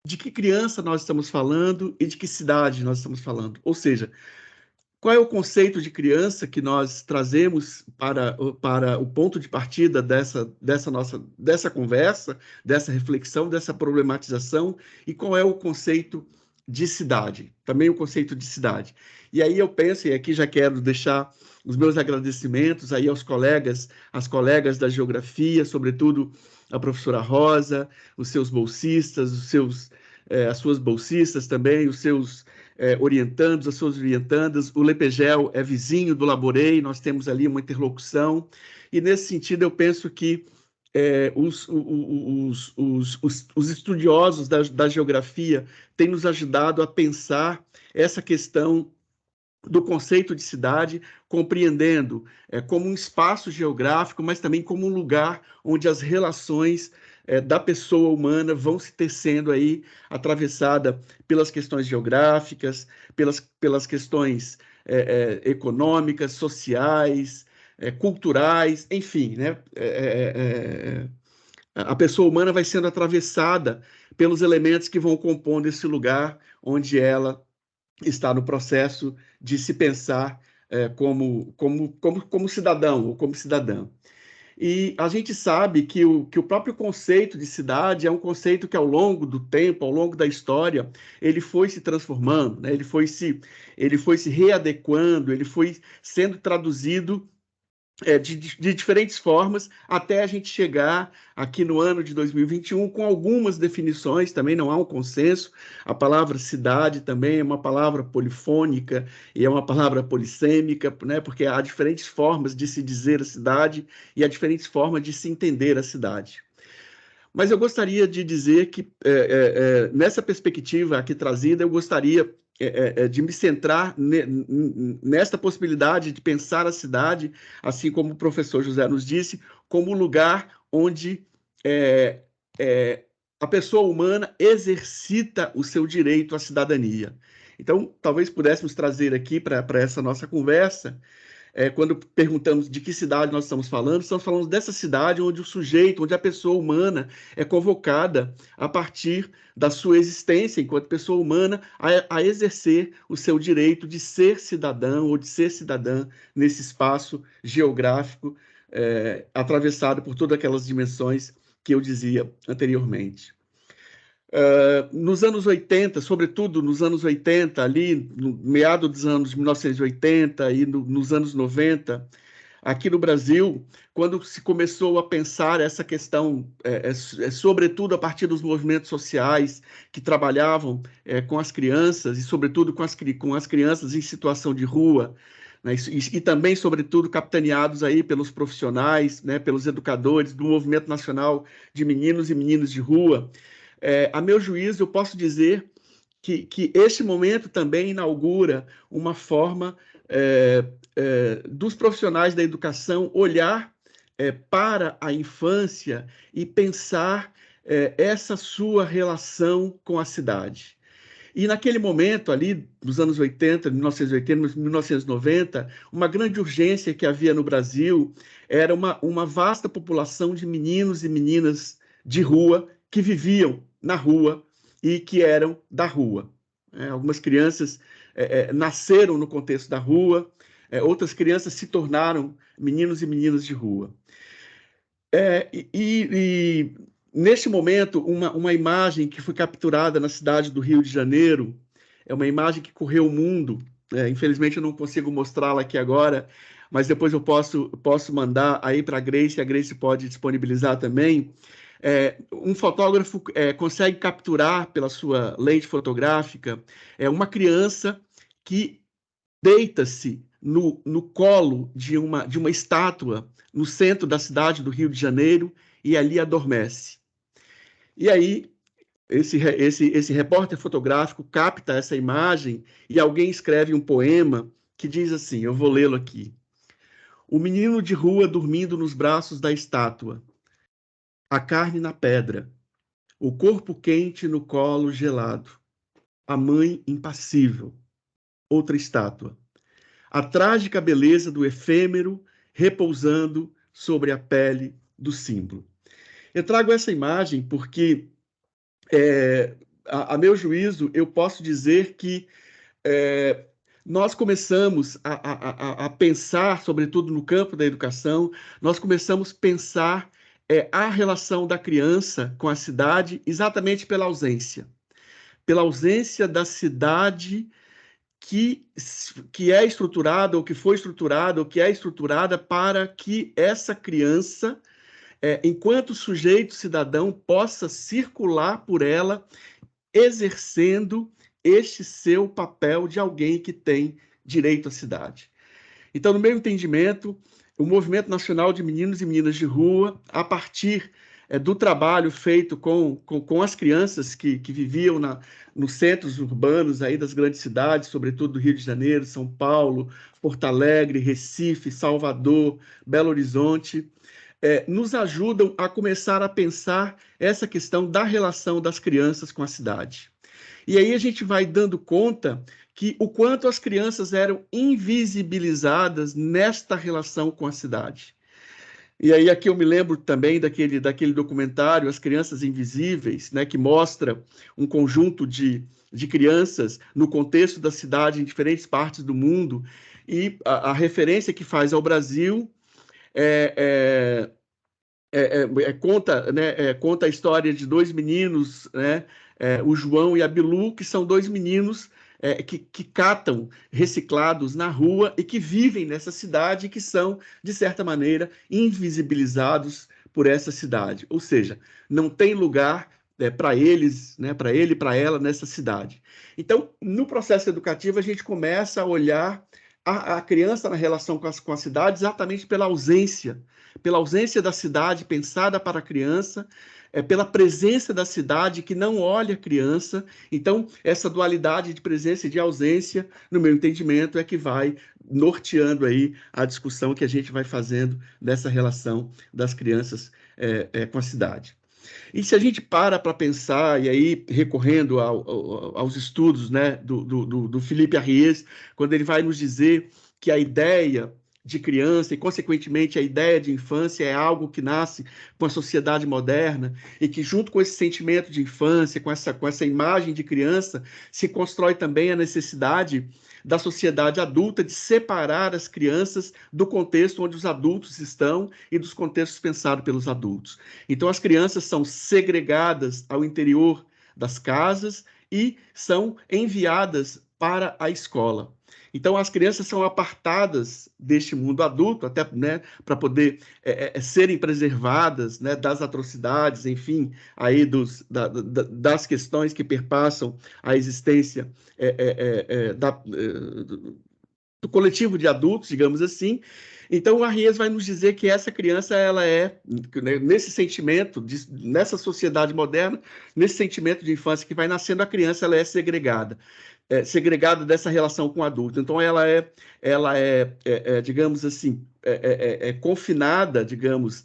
[SPEAKER 5] de que criança nós estamos falando e de que cidade nós estamos falando. Ou seja, qual é o conceito de criança que nós trazemos para o ponto de partida dessa conversa, dessa reflexão, dessa problematização, e qual é o conceito de cidade, também o conceito de cidade. E aí eu penso, e aqui já quero deixar os meus agradecimentos aí aos colegas, às colegas da geografia, sobretudo a professora Rosa, os seus bolsistas, as suas bolsistas também, os seus orientandos, as suas orientandas. O Lepegel é vizinho do Laborei, nós temos ali uma interlocução, e nesse sentido eu penso que os estudiosos da geografia têm nos ajudado a pensar essa questão do conceito de cidade, compreendendo como um espaço geográfico, mas também como um lugar onde as relações da pessoa humana vão se tecendo aí, atravessada pelas questões geográficas, pelas questões econômicas, sociais, culturais, enfim, né? A pessoa humana vai sendo atravessada pelos elementos que vão compondo esse lugar onde ela está no processo de se pensar como cidadão ou como cidadã. E a gente sabe que o próprio conceito de cidade é um conceito que, ao longo do tempo, ao longo da história, ele foi se transformando, né? Ele foi se readequando, ele foi sendo traduzido de diferentes formas, até a gente chegar aqui no ano de 2021 com algumas definições, também não há um consenso. A palavra cidade também é uma palavra polifônica e é uma palavra polissêmica, né? Porque há diferentes formas de se dizer a cidade e há diferentes formas de se entender a cidade. Mas eu gostaria de dizer que, nessa perspectiva aqui trazida, eu gostaria de me centrar nesta possibilidade de pensar a cidade, assim como o professor José nos disse, como lugar onde a pessoa humana exercita o seu direito à cidadania. Então, talvez pudéssemos trazer aqui para essa nossa conversa, quando perguntamos de que cidade nós estamos falando dessa cidade onde o sujeito, onde a pessoa humana é convocada a partir da sua existência enquanto pessoa humana a exercer o seu direito de ser cidadão ou de ser cidadã nesse espaço geográfico atravessado por todas aquelas dimensões que eu dizia anteriormente. Nos anos 80, sobretudo nos anos 80, ali no meado dos anos 1980 e nos anos 90, aqui no Brasil, quando se começou a pensar essa questão, sobretudo a partir dos movimentos sociais que trabalhavam com as crianças, e sobretudo com as crianças em situação de rua, né, e também, sobretudo, capitaneados aí pelos profissionais, né, pelos educadores do Movimento Nacional de Meninos e Meninas de Rua. A meu juízo, eu posso dizer que este momento também inaugura uma forma dos profissionais da educação olhar para a infância e pensar essa sua relação com a cidade. E naquele momento ali, nos anos 80, 1980, 1990, uma grande urgência que havia no Brasil era uma vasta população de meninos e meninas de rua que viviam na rua e que eram da rua. Algumas crianças nasceram no contexto da rua, outras crianças se tornaram meninos e meninas de rua. Neste momento, uma imagem que foi capturada na cidade do Rio de Janeiro, é uma imagem que correu o mundo, infelizmente eu não consigo mostrá-la aqui agora, mas depois eu posso mandar aí para a Grace pode disponibilizar também. Um fotógrafo consegue capturar pela sua lente fotográfica uma criança que deita-se no colo de uma estátua no centro da cidade do Rio de Janeiro e ali adormece. E aí esse repórter fotográfico capta essa imagem e alguém escreve um poema que diz assim, eu vou lê-lo aqui. O menino de rua dormindo nos braços da estátua, a carne na pedra, o corpo quente no colo gelado, a mãe impassível, outra estátua, a trágica beleza do efêmero repousando sobre a pele do símbolo. Eu trago essa imagem porque a meu juízo, eu posso dizer que nós começamos a pensar, sobretudo no campo da educação, nós começamos a pensar a relação da criança com a cidade exatamente pela ausência da cidade que é estruturada, ou que foi estruturada, ou que é estruturada para que essa criança, enquanto sujeito cidadão, possa circular por ela, exercendo este seu papel de alguém que tem direito à cidade. Então, no meu entendimento, o Movimento Nacional de Meninos e Meninas de Rua, a partir do trabalho feito com as crianças que viviam nos centros urbanos aí das grandes cidades, sobretudo do Rio de Janeiro, São Paulo, Porto Alegre, Recife, Salvador, Belo Horizonte, nos ajudam a começar a pensar essa questão da relação das crianças com a cidade. E aí a gente vai dando conta que o quanto as crianças eram invisibilizadas nesta relação com a cidade. E aí aqui eu me lembro também daquele documentário As Crianças Invisíveis, né, que mostra um conjunto de crianças no contexto da cidade em diferentes partes do mundo, e a referência que faz ao Brasil conta a história de dois meninos, né, o João e a Bilu, que são dois meninos que catam reciclados na rua e que vivem nessa cidade e que são, de certa maneira, invisibilizados por essa cidade. Ou seja, não tem lugar para eles, né, para ele e para ela nessa cidade. Então, no processo educativo, a gente começa a olhar a criança na relação com a cidade exatamente pela ausência da cidade pensada para a criança, pela presença da cidade que não olha a criança. Então, essa dualidade de presença e de ausência, no meu entendimento, é que vai norteando aí a discussão que a gente vai fazendo dessa relação das crianças com a cidade. E se a gente para pensar, e aí recorrendo aos estudos, né, do Philippe Arriès, quando ele vai nos dizer que a ideia de criança e, consequentemente, a ideia de infância é algo que nasce com a sociedade moderna e que, junto com esse sentimento de infância, com essa imagem de criança, se constrói também a necessidade da sociedade adulta de separar as crianças do contexto onde os adultos estão e dos contextos pensados pelos adultos. Então, as crianças são segregadas ao interior das casas e são enviadas para a escola. Então, as crianças são apartadas deste mundo adulto, até, né, para poder serem preservadas, né, das atrocidades, enfim, aí das questões que perpassam a existência do coletivo de adultos, digamos assim. Então, o Arriès vai nos dizer que essa criança, ela nesse sentimento, nessa sociedade moderna, nesse sentimento de infância que vai nascendo, a criança ela é segregada. Segregada dessa relação com o adulto. Então, ela é digamos assim, confinada, digamos,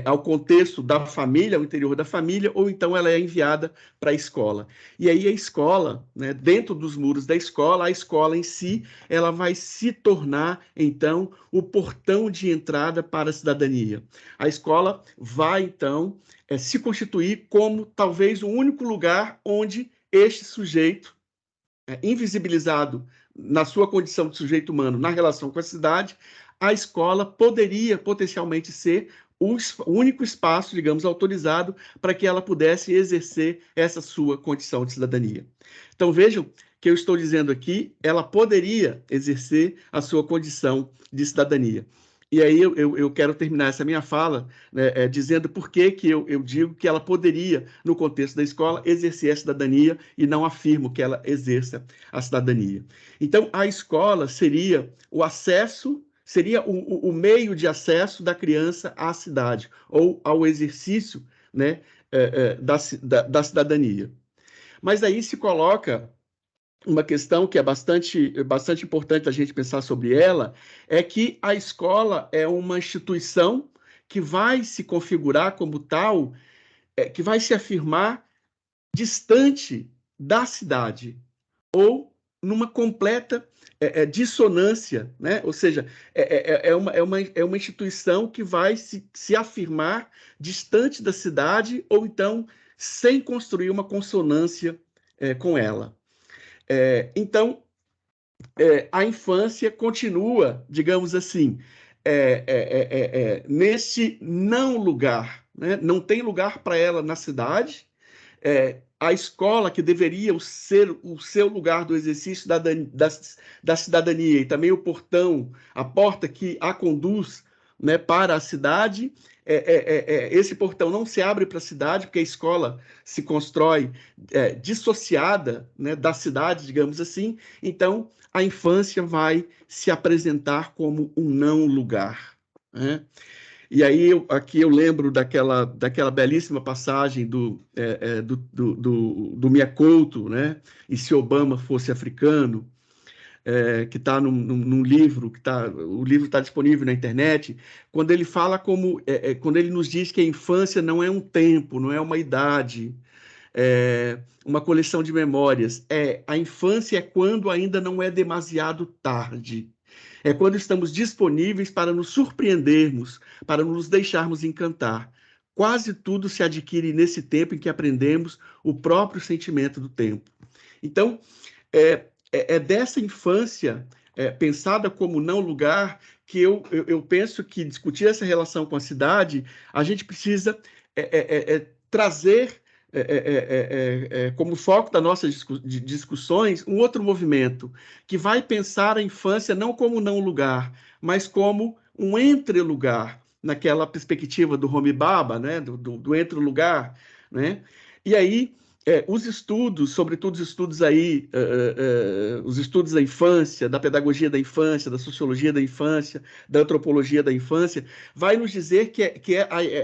[SPEAKER 5] ao contexto da família, ao interior da família, ou então ela é enviada para a escola. E aí a escola, né, dentro dos muros da escola, a escola em si, ela vai se tornar, então, o portão de entrada para a cidadania. A escola vai, então, se constituir como talvez o único lugar onde este sujeito invisibilizado na sua condição de sujeito humano na relação com a cidade, a escola poderia potencialmente ser o único espaço, digamos, autorizado para que ela pudesse exercer essa sua condição de cidadania. Então, vejam que eu estou dizendo aqui, ela poderia exercer a sua condição de cidadania. E aí eu quero terminar essa minha fala, né, dizendo por que eu digo que ela poderia, no contexto da escola, exercer a cidadania e não afirmo que ela exerça a cidadania. Então, a escola seria o acesso, seria o meio de acesso da criança à cidade, ou ao exercício, né, da cidadania. Mas aí se coloca uma questão que é bastante importante a gente pensar sobre ela, é que a escola é uma instituição que vai se configurar como tal, que vai se afirmar distante da cidade, ou numa completa dissonância, né? Ou seja, é uma instituição que vai se afirmar distante da cidade, ou então sem construir uma consonância com ela. Então, a infância continua, digamos assim, nesse não lugar, né? Não tem lugar para ela na cidade. A escola, que deveria ser o seu lugar do exercício da cidadania, e também o portão, a porta que a conduz, né, para a cidade, esse portão não se abre para a cidade, porque a escola se constrói dissociada, né, da cidade, digamos assim. Então, a infância vai se apresentar como um não lugar, né? E aí, aqui eu lembro daquela belíssima passagem do Mia Couto, né? E se Obama fosse africano, que está num livro, o livro está disponível na internet, quando ele fala quando ele nos diz que a infância não é um tempo, não é uma idade, uma coleção de memórias. A infância é quando ainda não é demasiado tarde. É quando estamos disponíveis para nos surpreendermos, para nos deixarmos encantar. Quase tudo se adquire nesse tempo em que aprendemos o próprio sentimento do tempo. Então, dessa infância pensada como não lugar que eu penso que discutir essa relação com a cidade, a gente precisa trazer como foco das nossas discussões um outro movimento que vai pensar a infância não como não lugar, mas como um entre-lugar, naquela perspectiva do Homi Bhabha, né, do entre-lugar, né? E aí os estudos, sobretudo os estudos aí, os estudos da infância, da pedagogia da infância, da sociologia da infância, da antropologia da infância, vai nos dizer que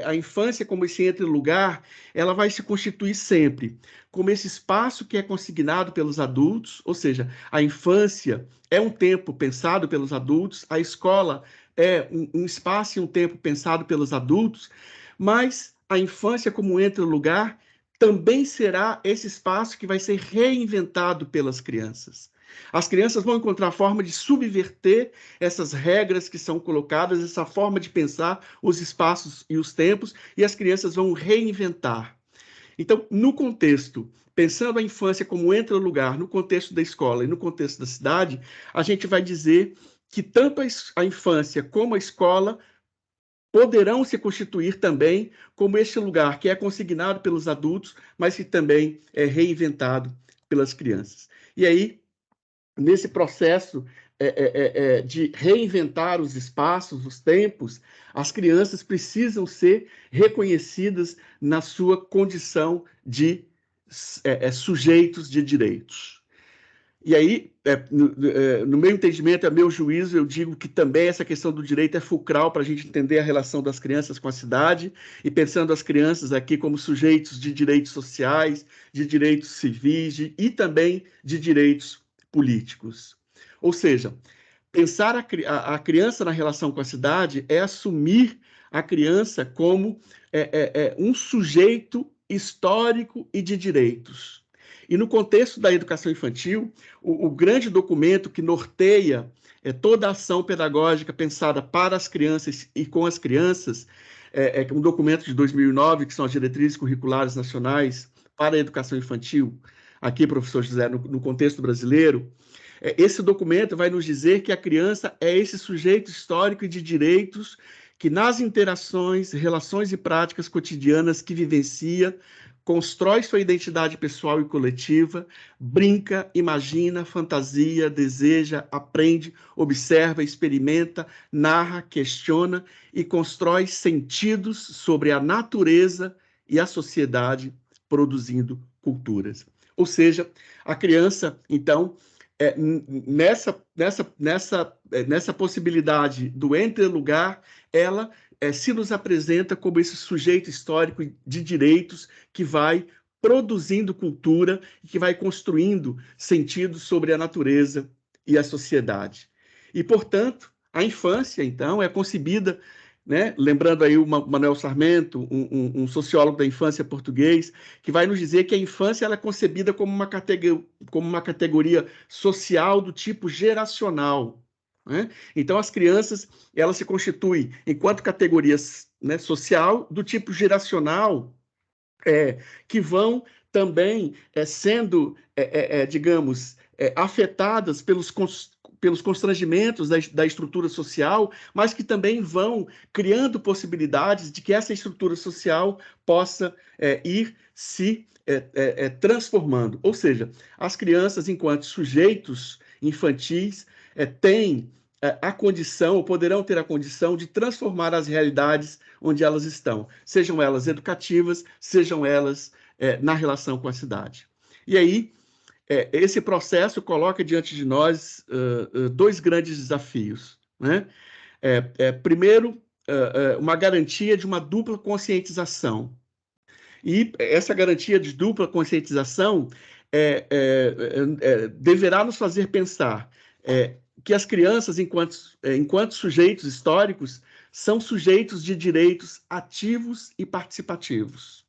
[SPEAKER 5] a infância, como esse entre-lugar, ela vai se constituir sempre como esse espaço que é consignado pelos adultos, ou seja, a infância é um tempo pensado pelos adultos, a escola é um espaço e um tempo pensado pelos adultos, mas a infância como entre-lugar também será esse espaço que vai ser reinventado pelas crianças. As crianças vão encontrar forma de subverter essas regras que são colocadas, essa forma de pensar os espaços e os tempos, e as crianças vão reinventar. Então, no contexto, pensando a infância como entre-lugar, no contexto da escola e no contexto da cidade, a gente vai dizer que tanto a infância como a escola poderão se constituir também como este lugar que é consignado pelos adultos, mas que também é reinventado pelas crianças. E aí, nesse processo de reinventar os espaços, os tempos, as crianças precisam ser reconhecidas na sua condição de sujeitos de direitos. E aí, no meu entendimento, é meu juízo, eu digo que também essa questão do direito é fulcral para a gente entender a relação das crianças com a cidade, e pensando as crianças aqui como sujeitos de direitos sociais, de direitos civis e também de direitos políticos. Ou seja, pensar a criança na relação com a cidade é assumir a criança como um sujeito histórico e de direitos. E no contexto da educação infantil, o grande documento que norteia toda a ação pedagógica pensada para as crianças e com as crianças, um documento de 2009, que são as Diretrizes Curriculares Nacionais para a Educação Infantil, aqui, professor José, no contexto brasileiro. Esse documento vai nos dizer que a criança é esse sujeito histórico e de direitos que, nas interações, relações e práticas cotidianas que vivencia, constrói sua identidade pessoal e coletiva, brinca, imagina, fantasia, deseja, aprende, observa, experimenta, narra, questiona e constrói sentidos sobre a natureza e a sociedade, produzindo culturas. Ou seja, a criança, então, nessa possibilidade do entre-lugar, ela se nos apresenta como esse sujeito histórico de direitos que vai produzindo cultura e que vai construindo sentidos sobre a natureza e a sociedade. E, portanto, a infância, então, é concebida, né? Lembrando aí o Manuel Sarmento, um sociólogo da infância português, que vai nos dizer que a infância ela é concebida como uma categoria social do tipo geracional, né? Então, as crianças elas se constituem enquanto categorias, né, social do tipo geracional, que vão também sendo, digamos, afetadas pelos constrangimentos da estrutura social, mas que também vão criando possibilidades de que essa estrutura social possa ir se transformando. Ou seja, as crianças, enquanto sujeitos infantis, têm a condição, ou poderão ter a condição de transformar as realidades onde elas estão, sejam elas educativas, sejam elas na relação com a cidade. E aí, esse processo coloca diante de nós dois grandes desafios, né? Primeiro, uma garantia de uma dupla conscientização. E essa garantia de dupla conscientização deverá nos fazer pensar que as crianças, enquanto sujeitos históricos, são sujeitos de direitos ativos e participativos.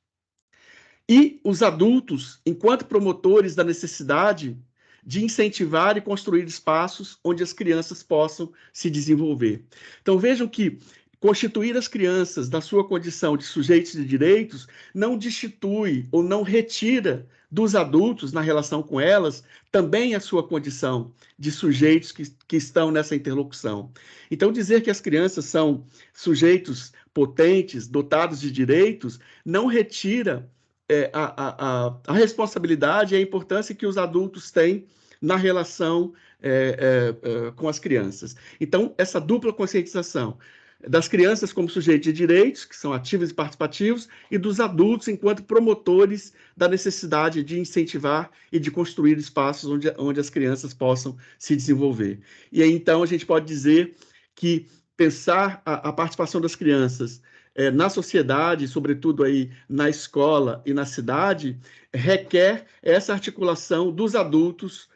[SPEAKER 5] E os adultos, enquanto promotores da necessidade de incentivar e construir espaços onde as crianças possam se desenvolver. Então, vejam que constituir as crianças da sua condição de sujeitos de direitos não destitui ou não retira dos adultos, na relação com elas, também a sua condição de sujeitos que estão nessa interlocução. Então, dizer que as crianças são sujeitos potentes, dotados de direitos, não retira a responsabilidade e a importância que os adultos têm na relação com as crianças. Então, essa dupla conscientização das crianças como sujeitos de direitos, que são ativos e participativos, e dos adultos enquanto promotores da necessidade de incentivar e de construir espaços onde as crianças possam se desenvolver. E aí, então, a gente pode dizer que pensar a participação das crianças na sociedade, sobretudo aí na escola e na cidade, requer essa articulação dos adultos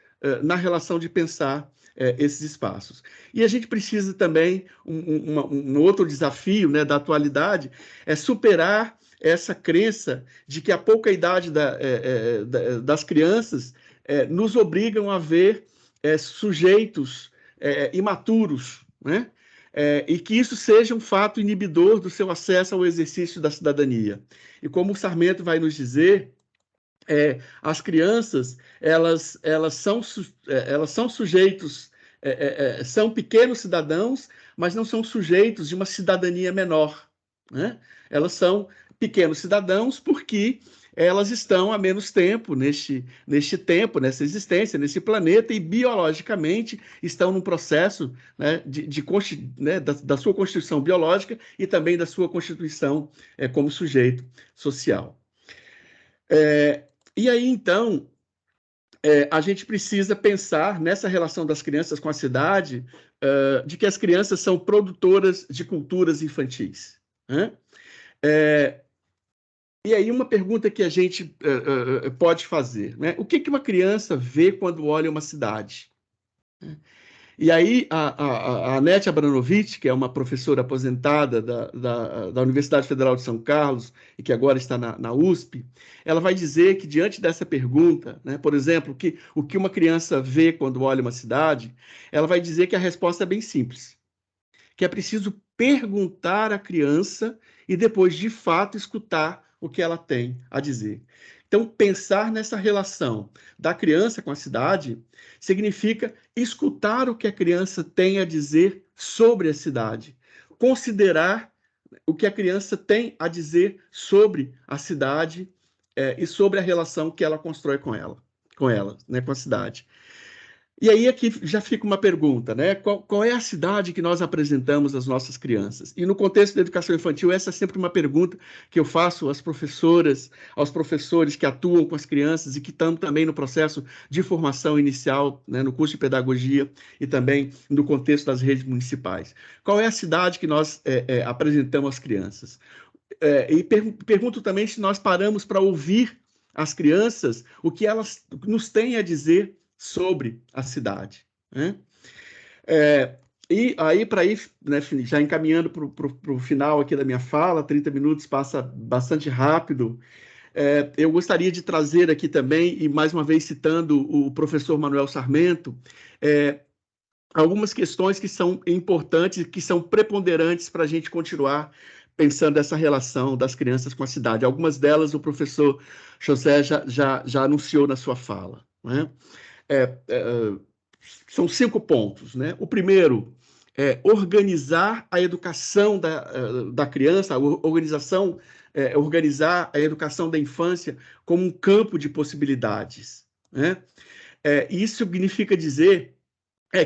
[SPEAKER 5] na relação de pensar esses espaços. E a gente precisa também, um outro desafio, né, da atualidade, é superar essa crença de que a pouca idade das crianças nos obrigam a ver sujeitos imaturos, né? E que isso seja um fato inibidor do seu acesso ao exercício da cidadania. E como o Sarmento vai nos dizer, as crianças, elas são sujeitos, são pequenos cidadãos, mas não são sujeitos de uma cidadania menor, né? Elas são pequenos cidadãos porque elas estão há menos tempo neste tempo, nessa existência, nesse planeta, e biologicamente estão num processo, né, da sua constituição biológica e também da sua constituição como sujeito social. E aí, então, a gente precisa pensar nessa relação das crianças com a cidade, de que as crianças são produtoras de culturas infantis, né? E aí uma pergunta que a gente pode fazer, né? O que uma criança vê quando olha uma cidade? E aí a Anete Abranovich, que é uma professora aposentada da Universidade Federal de São Carlos e que agora está na USP, ela vai dizer que diante dessa pergunta, né, por exemplo, o que uma criança vê quando olha uma cidade, ela vai dizer que a resposta é bem simples, que é preciso perguntar à criança e depois, de fato, escutar o que ela tem a dizer. Então, pensar nessa relação da criança com a cidade significa escutar o que a criança tem a dizer sobre a cidade, considerar o que a criança tem a dizer sobre a cidade e sobre a relação que ela constrói com ela, né, com a cidade. E aí aqui já fica uma pergunta, né? Qual é a cidade que nós apresentamos às nossas crianças? E no contexto da educação infantil, essa é sempre uma pergunta que eu faço às professoras, aos professores que atuam com as crianças e que estão também no processo de formação inicial, né, no curso de pedagogia e também no contexto das redes municipais. Qual é a cidade que nós apresentamos às crianças? E pergunto também se nós paramos para ouvir as crianças, o que elas nos têm a dizer sobre a cidade, né? E aí, para ir, né, já encaminhando para o final aqui da minha fala, 30 minutos passa bastante rápido, eu gostaria de trazer aqui também, e mais uma vez citando o professor Manuel Sarmento, algumas questões que são importantes, que são preponderantes para a gente continuar pensando essa relação das crianças com a cidade. Algumas delas o professor José já anunciou na sua fala, né? São 5 pontos, né? O primeiro é organizar a educação da criança, organizar a educação da infância como um campo de possibilidades, né? Isso significa dizer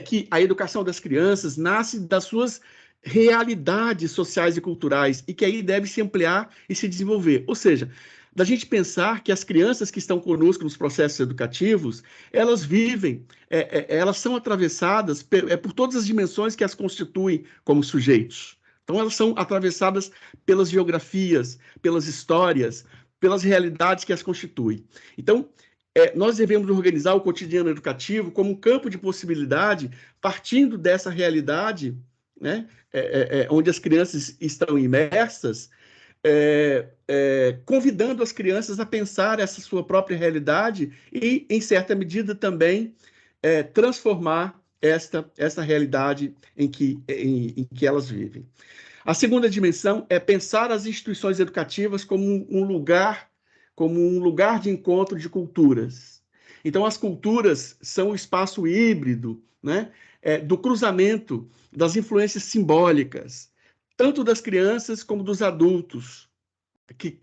[SPEAKER 5] que a educação das crianças nasce das suas realidades sociais e culturais e que aí deve se ampliar e se desenvolver. Ou seja, da gente pensar que as crianças que estão conosco nos processos educativos, elas vivem, elas são atravessadas por todas as dimensões que as constituem como sujeitos. Então, elas são atravessadas pelas geografias, pelas histórias, pelas realidades que as constituem. Então, nós devemos organizar o cotidiano educativo como um campo de possibilidade, partindo dessa realidade, né, onde as crianças estão imersas, convidando as crianças a pensar essa sua própria realidade e, em certa medida, também transformar esta realidade em que elas vivem. A segunda dimensão é pensar as instituições educativas como um lugar de encontro de culturas. Então, as culturas são o espaço híbrido, né, do cruzamento das influências simbólicas, tanto das crianças como dos adultos, que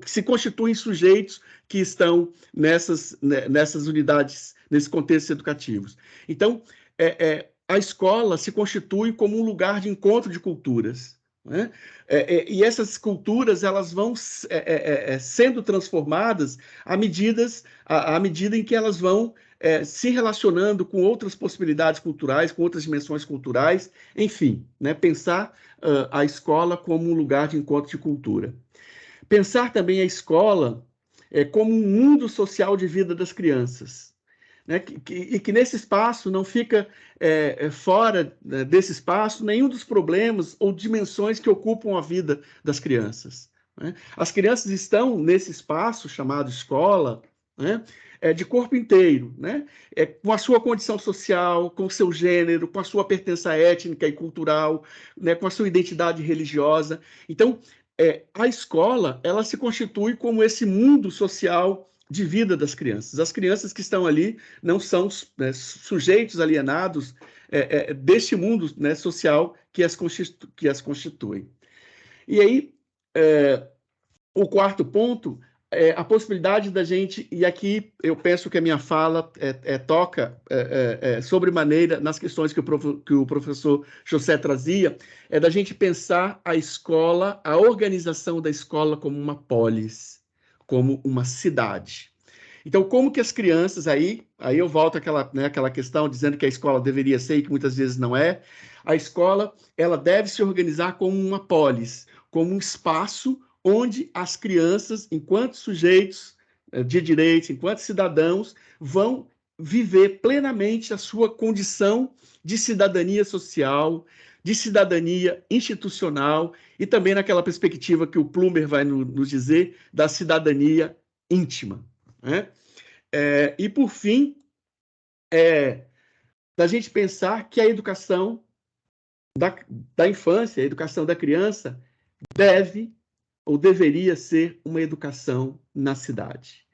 [SPEAKER 5] se constituem sujeitos que estão nessas unidades, nesses contextos educativos. Então, a escola se constitui como um lugar de encontro de culturas, né? E essas culturas elas vão sendo transformadas à medida em que elas vão se relacionando com outras possibilidades culturais, com outras dimensões culturais, enfim, né? Pensar a escola como um lugar de encontro de cultura. Pensar também a escola como um mundo social de vida das crianças, né? E que nesse espaço não fica fora desse espaço nenhum dos problemas ou dimensões que ocupam a vida das crianças, né? As crianças estão nesse espaço chamado escola, né, de corpo inteiro, né? Com a sua condição social, com o seu gênero, com a sua pertença étnica e cultural, né, com a sua identidade religiosa. Então, a escola ela se constitui como esse mundo social de vida das crianças. As crianças que estão ali não são sujeitos alienados deste mundo, né, social que as constitui. E aí, o quarto ponto é a possibilidade da gente, e aqui eu penso que a minha fala toca sobremaneira nas questões que o professor José trazia, da gente pensar a escola, a organização da escola como uma polis, como uma cidade. Então, como que as crianças, aí eu volto àquela questão dizendo que a escola deveria ser e que muitas vezes não é, a escola ela deve se organizar como uma polis, como um espaço onde as crianças, enquanto sujeitos de direitos, enquanto cidadãos, vão viver plenamente a sua condição de cidadania social, de cidadania institucional e também naquela perspectiva que o Plummer vai nos dizer da cidadania íntima, né? E, por fim, da gente pensar que a educação da infância, a educação da criança, deve ou deveria ser uma educação na cidade.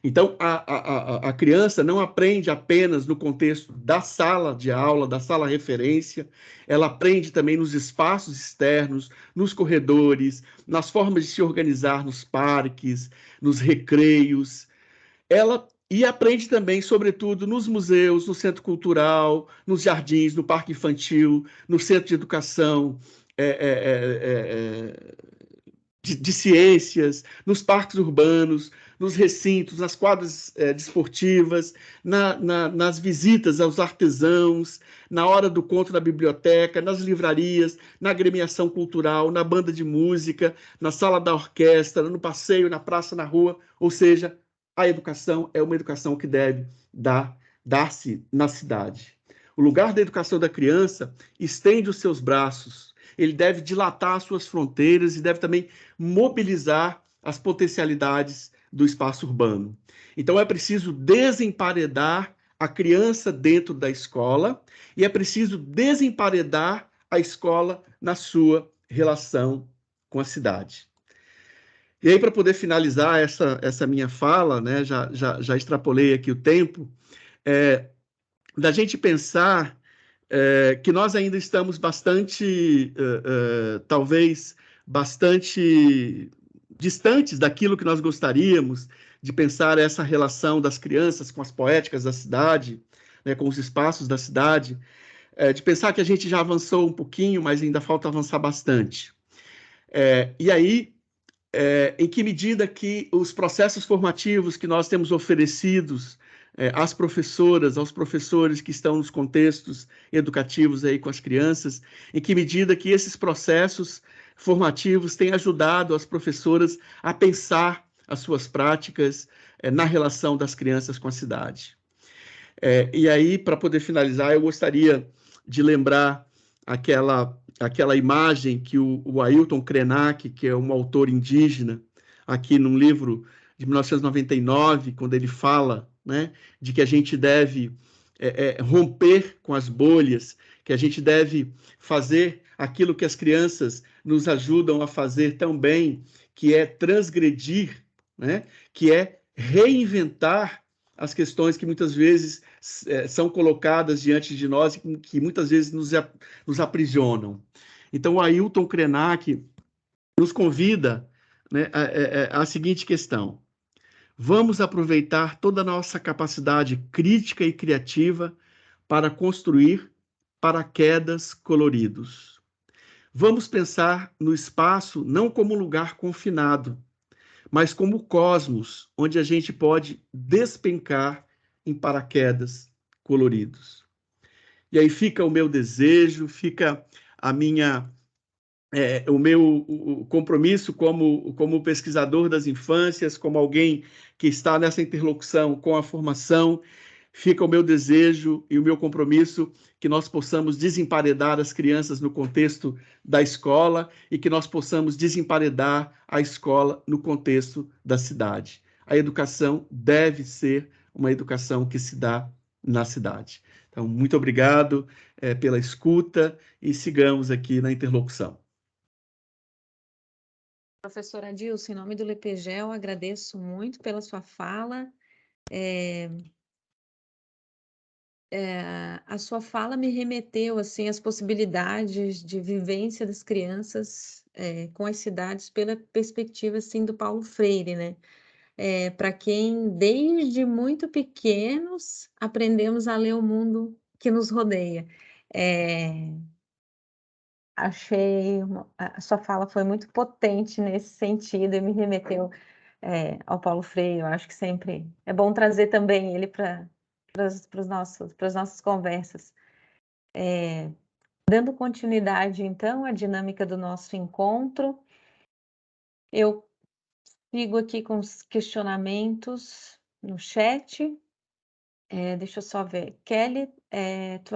[SPEAKER 5] Então, a criança não aprende apenas no contexto da sala de aula, da sala referência, ela aprende também nos espaços externos, nos corredores, nas formas de se organizar nos parques, nos recreios. E aprende também, sobretudo, nos museus, no centro cultural, nos jardins, no parque infantil, no centro de educação, de ciências, nos parques urbanos, nos recintos, nas quadras desportivas, nas visitas aos artesãos, na hora do conto na biblioteca, nas livrarias, na agremiação cultural, na banda de música, na sala da orquestra, no passeio, na praça, na rua. Ou seja, a educação é uma educação que deve dar-se na cidade. O lugar da educação da criança estende os seus braços, ele deve dilatar as suas fronteiras e deve também mobilizar as potencialidades do espaço urbano. Então, é preciso desemparedar a criança dentro da escola e é preciso desemparedar a escola na sua relação com a cidade. E aí, para poder finalizar essa minha fala, né, já extrapolei aqui o tempo, da gente pensar que nós ainda estamos bastante, talvez, bastante distantes daquilo que nós gostaríamos, de pensar essa relação das crianças com as poéticas da cidade, né, com os espaços da cidade, de pensar que a gente já avançou um pouquinho, mas ainda falta avançar bastante. E aí, em que medida que os processos formativos que nós temos oferecidos às professoras, aos professores que estão nos contextos educativos aí com as crianças, em que medida que esses processos formativos têm ajudado as professoras a pensar as suas práticas na relação das crianças com a cidade. E aí, para poder finalizar, eu gostaria de lembrar aquela imagem que o Ailton Krenak, que é um autor indígena, aqui num livro de 1999, quando ele fala, né, de que a gente deve romper com as bolhas, que a gente deve fazer aquilo que as crianças nos ajudam a fazer tão bem, que é transgredir, né, que é reinventar as questões que muitas vezes são colocadas diante de nós e que muitas vezes nos aprisionam. Então, o Ailton Krenak nos convida, né, a seguinte questão: vamos aproveitar toda a nossa capacidade crítica e criativa para construir paraquedas coloridos. Vamos pensar no espaço não como um lugar confinado, mas como o cosmos, onde a gente pode despencar em paraquedas coloridos. E aí fica o meu desejo, fica a minha, o meu compromisso como pesquisador das infâncias, como alguém que está nessa interlocução com a formação, fica o meu desejo e o meu compromisso que nós possamos desemparedar as crianças no contexto da escola e que nós possamos desemparedar a escola no contexto da cidade. A educação deve ser uma educação que se dá na cidade. Então, muito obrigado pela escuta e sigamos aqui na interlocução.
[SPEAKER 2] Professora Dilson, em nome do LPGEL, agradeço muito pela sua fala. A sua fala me remeteu assim às possibilidades de vivência das crianças com as cidades pela perspectiva assim do Paulo Freire, né? Para quem desde muito pequenos aprendemos a ler o mundo que nos rodeia. Achei a sua fala foi muito potente nesse sentido e me remeteu ao Paulo Freire. Eu acho que sempre é bom trazer também ele para as nossas conversas. Dando continuidade, então, à dinâmica do nosso encontro, eu sigo aqui com os questionamentos no chat. Deixa eu só ver. Kelly, tu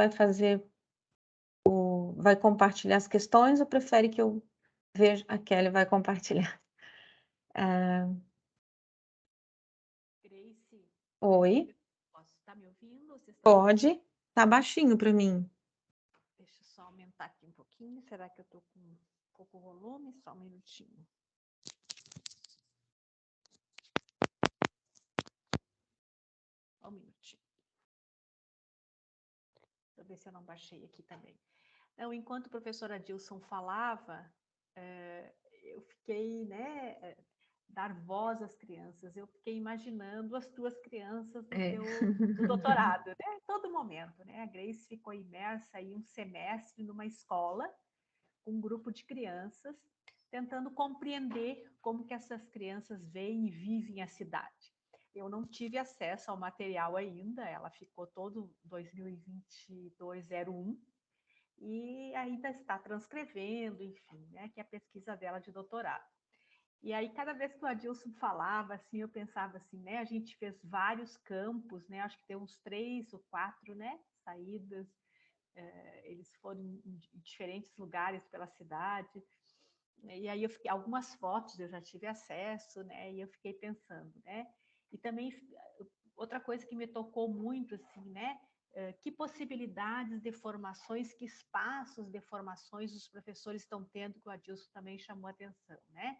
[SPEAKER 2] vai compartilhar as questões ou prefere que eu veja? A Kelly vai compartilhar.
[SPEAKER 1] Grace,
[SPEAKER 2] Oi,
[SPEAKER 1] posso estar me ouvindo? Vocês estão...
[SPEAKER 2] pode. Tá baixinho para mim.
[SPEAKER 1] Deixa eu só aumentar aqui um pouquinho. Será que eu estou com pouco volume? Só um minutinho. Um minutinho. Deixa eu ver se eu não baixei aqui também. Então, enquanto a professora Dilson falava, eu fiquei, né, dar voz às crianças. Eu fiquei imaginando as tuas crianças do doutorado, né? Todo momento, né? A Grace ficou imersa aí um semestre numa escola com um grupo de crianças, tentando compreender como que essas crianças veem e vivem a cidade. Eu não tive acesso ao material ainda, ela ficou todo 2022-01, e ainda está transcrevendo, enfim, né, que é a pesquisa dela de doutorado. E aí, cada vez que o Adilson falava, assim, eu pensava assim, né, a gente fez vários campos, né, acho que tem uns 3 ou 4, né, saídas, eles foram em diferentes lugares pela cidade, e aí algumas fotos eu já tive acesso, né, e eu fiquei pensando, né, e também outra coisa que me tocou muito, assim, né, que possibilidades de formações, que espaços de formações os professores estão tendo, que o Adilson também chamou a atenção, né?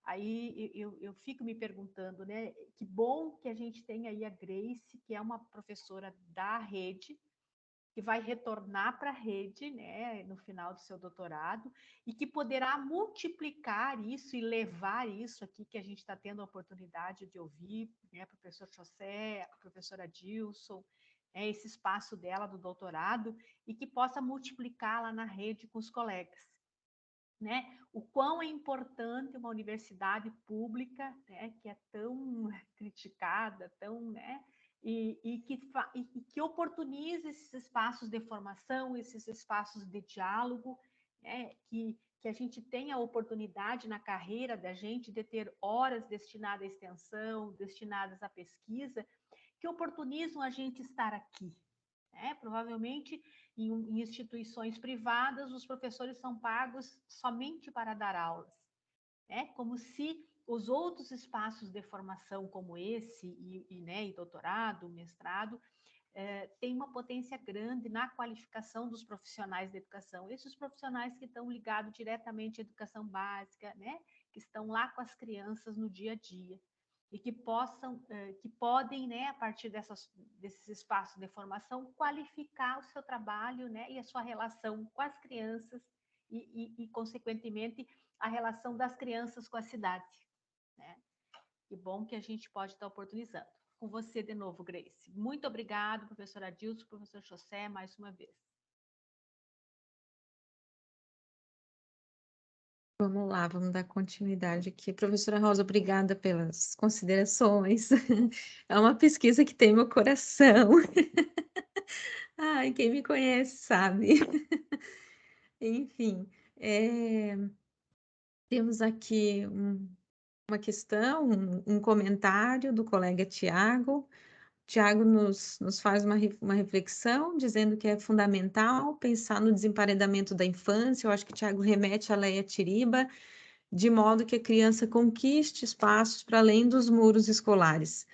[SPEAKER 1] Aí eu fico me perguntando, né? Que bom que a gente tem aí a Grace, que é uma professora da rede, que vai retornar para a rede, né, no final do seu doutorado, e que poderá multiplicar isso e levar isso aqui que a gente está tendo a oportunidade de ouvir, né, professor José, a professora Dilson, esse espaço dela do doutorado, e que possa multiplicar lá na rede com os colegas. Né? O quão é importante uma universidade pública, né, que é tão criticada, tão, né, e que oportunize esses espaços de formação, esses espaços de diálogo, né, que a gente tenha a oportunidade na carreira da gente de ter horas destinadas à extensão, destinadas à pesquisa, que oportunizam a gente estar aqui. Provavelmente, em instituições privadas, os professores são pagos somente para dar aulas, como se os outros espaços de formação como esse, e doutorado, mestrado, tem uma potência grande na qualificação dos profissionais da educação. Esses profissionais que estão ligados diretamente à educação básica, que estão lá com as crianças no dia a dia, e que podem, né, a partir desses espaços de formação, qualificar o seu trabalho, né, e a sua relação com as crianças e consequentemente, a relação das crianças com a cidade. Né? Que bom que a gente pode estar oportunizando. Com você de novo, Grace. Muito obrigado, professora Adilson, professor José, mais uma vez.
[SPEAKER 2] Vamos lá, vamos dar continuidade aqui. Professora Rosa, obrigada pelas considerações. É uma pesquisa que tem meu coração. Ai, quem me conhece sabe. Enfim, temos aqui uma questão, um comentário do colega Tiago. Tiago nos faz uma reflexão, dizendo que é fundamental pensar no desemparedamento da infância. Eu acho que Tiago remete a Leia Tiriba, de modo que a criança conquiste espaços para além dos muros escolares.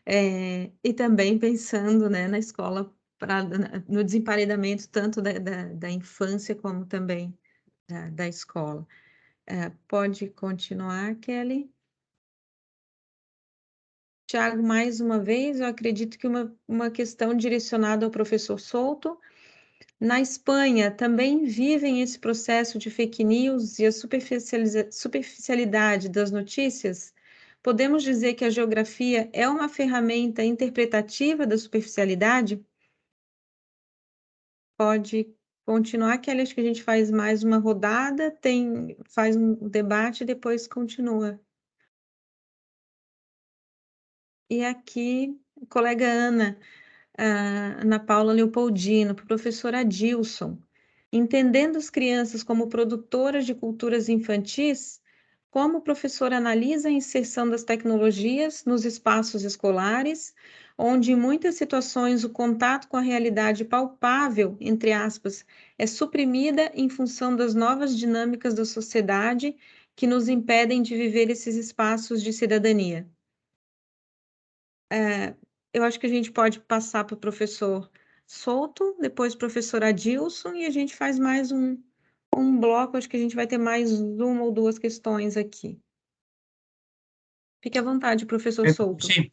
[SPEAKER 2] E também pensando, né, na escola, no desemparedamento tanto da infância como também da escola. Pode continuar, Kelly? Tiago, mais uma vez, eu acredito que uma questão direcionada ao professor Souto. Na Espanha, também vivem esse processo de fake news e a superficialidade das notícias? Podemos dizer que a geografia é uma ferramenta interpretativa da superficialidade? Pode continuar, Kelly, acho que a gente faz mais uma rodada, faz um debate e depois continua. E aqui, a colega Ana Paula Leopoldino, para o professor Adilson. Entendendo as crianças como produtoras de culturas infantis, como o professor analisa a inserção das tecnologias nos espaços escolares, onde em muitas situações o contato com a realidade palpável, entre aspas, é suprimida em função das novas dinâmicas da sociedade que nos impedem de viver esses espaços de cidadania. Eu acho que a gente pode passar para o professor Souto, depois professor Adilson, e a gente faz mais um bloco, acho que a gente vai ter mais uma ou duas questões aqui. Fique à vontade, professor Souto.
[SPEAKER 4] Sí,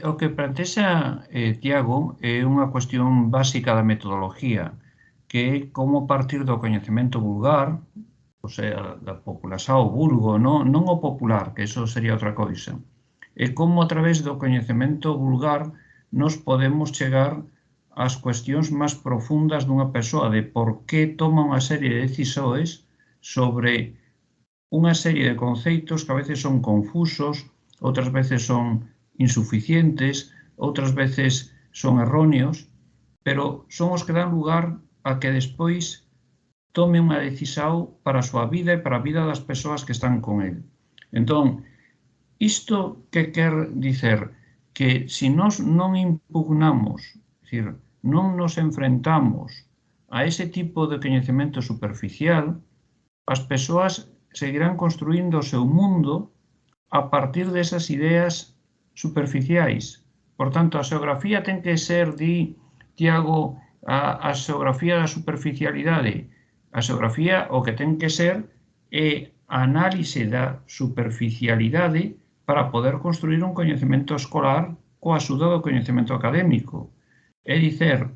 [SPEAKER 4] o que plantexa Tiago é unha cuestión básica da metodoloxía, que é como partir do coñecemento vulgar, o sea, da população, o vulgo, non o popular, que eso sería outra coisa. E como a través do coñecemento vulgar nos podemos chegar ás cuestións máis profundas dunha persoa, de por que toma unha serie de decisores sobre unha serie de conceitos que a veces son confusos, outras veces son insuficientes, outras veces son erróneos, pero son os que dan lugar a que despois tome unha decisión para a súa vida e para a vida das persoas que están con el. Entón, isto que quer dicer que se nós non impugnamos, é dicir, non nos enfrentamos a ese tipo de coñecemento superficial, as persoas seguirán construindo o seu mundo a partir desas ideas superficiais. Por tanto, a xeografía ten que ser, Tiago, a xeografía da superficialidade. A xeografía o que ten que ser é a análise da superficialidade para poder construir un coñecemento escolar coa axuda do coñecemento académico. É dicer,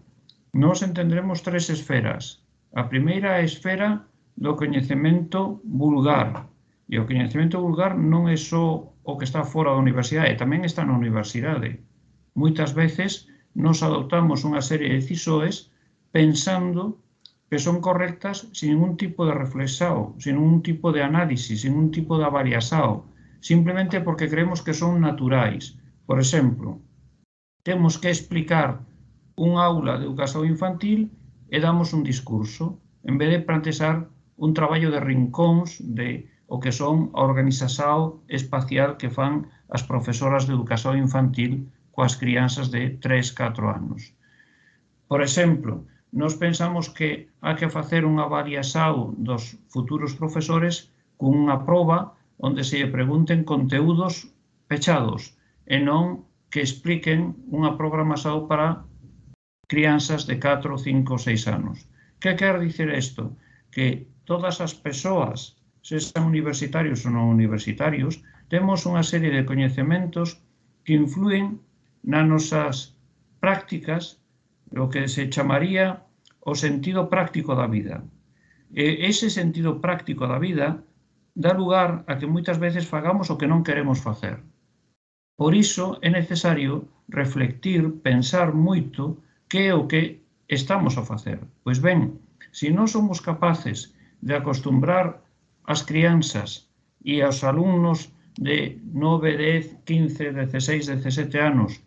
[SPEAKER 4] nós entendremos tres esferas. A primeira é a esfera do coñecemento vulgar. E o coñecemento vulgar non é só o que está fora da universidade, tamén está na universidade. Moitas veces nos adoptamos unha serie de decisiones pensando que son correctas sin ningún tipo de reflexão, sin ningún tipo de análisis, sin ningún tipo de avaliação, simplemente porque creemos que son naturais. Por exemplo, temos que explicar un aula de educación infantil e damos un discurso, en vez de plantexar un traballo de rincóns de o que son a organización espacial que fan as profesoras de educación infantil coas crianzas de 3-4 anos. Por exemplo, nós pensamos que hai que facer unha avaliación dos futuros profesores con unha proba onde se lle pregunten conteúdos pechados e non que expliquen unha programación para crianzas de 4, 5, 6 anos. Que quer dicir isto? Que todas as persoas, sexan universitarios ou non universitarios, temos unha serie de coñecementos que influen nas nosas prácticas, o que se chamaría o sentido práctico da vida. E ese sentido práctico da vida dá lugar a que moitas veces fagamos o que non queremos facer. Por iso é necesario reflectir, pensar moito que é o que estamos a facer. Pois ben, se nós somos capaces de acostumbrar as crianzas e aos alumnos de 9, 10, 15, 16, 17 anos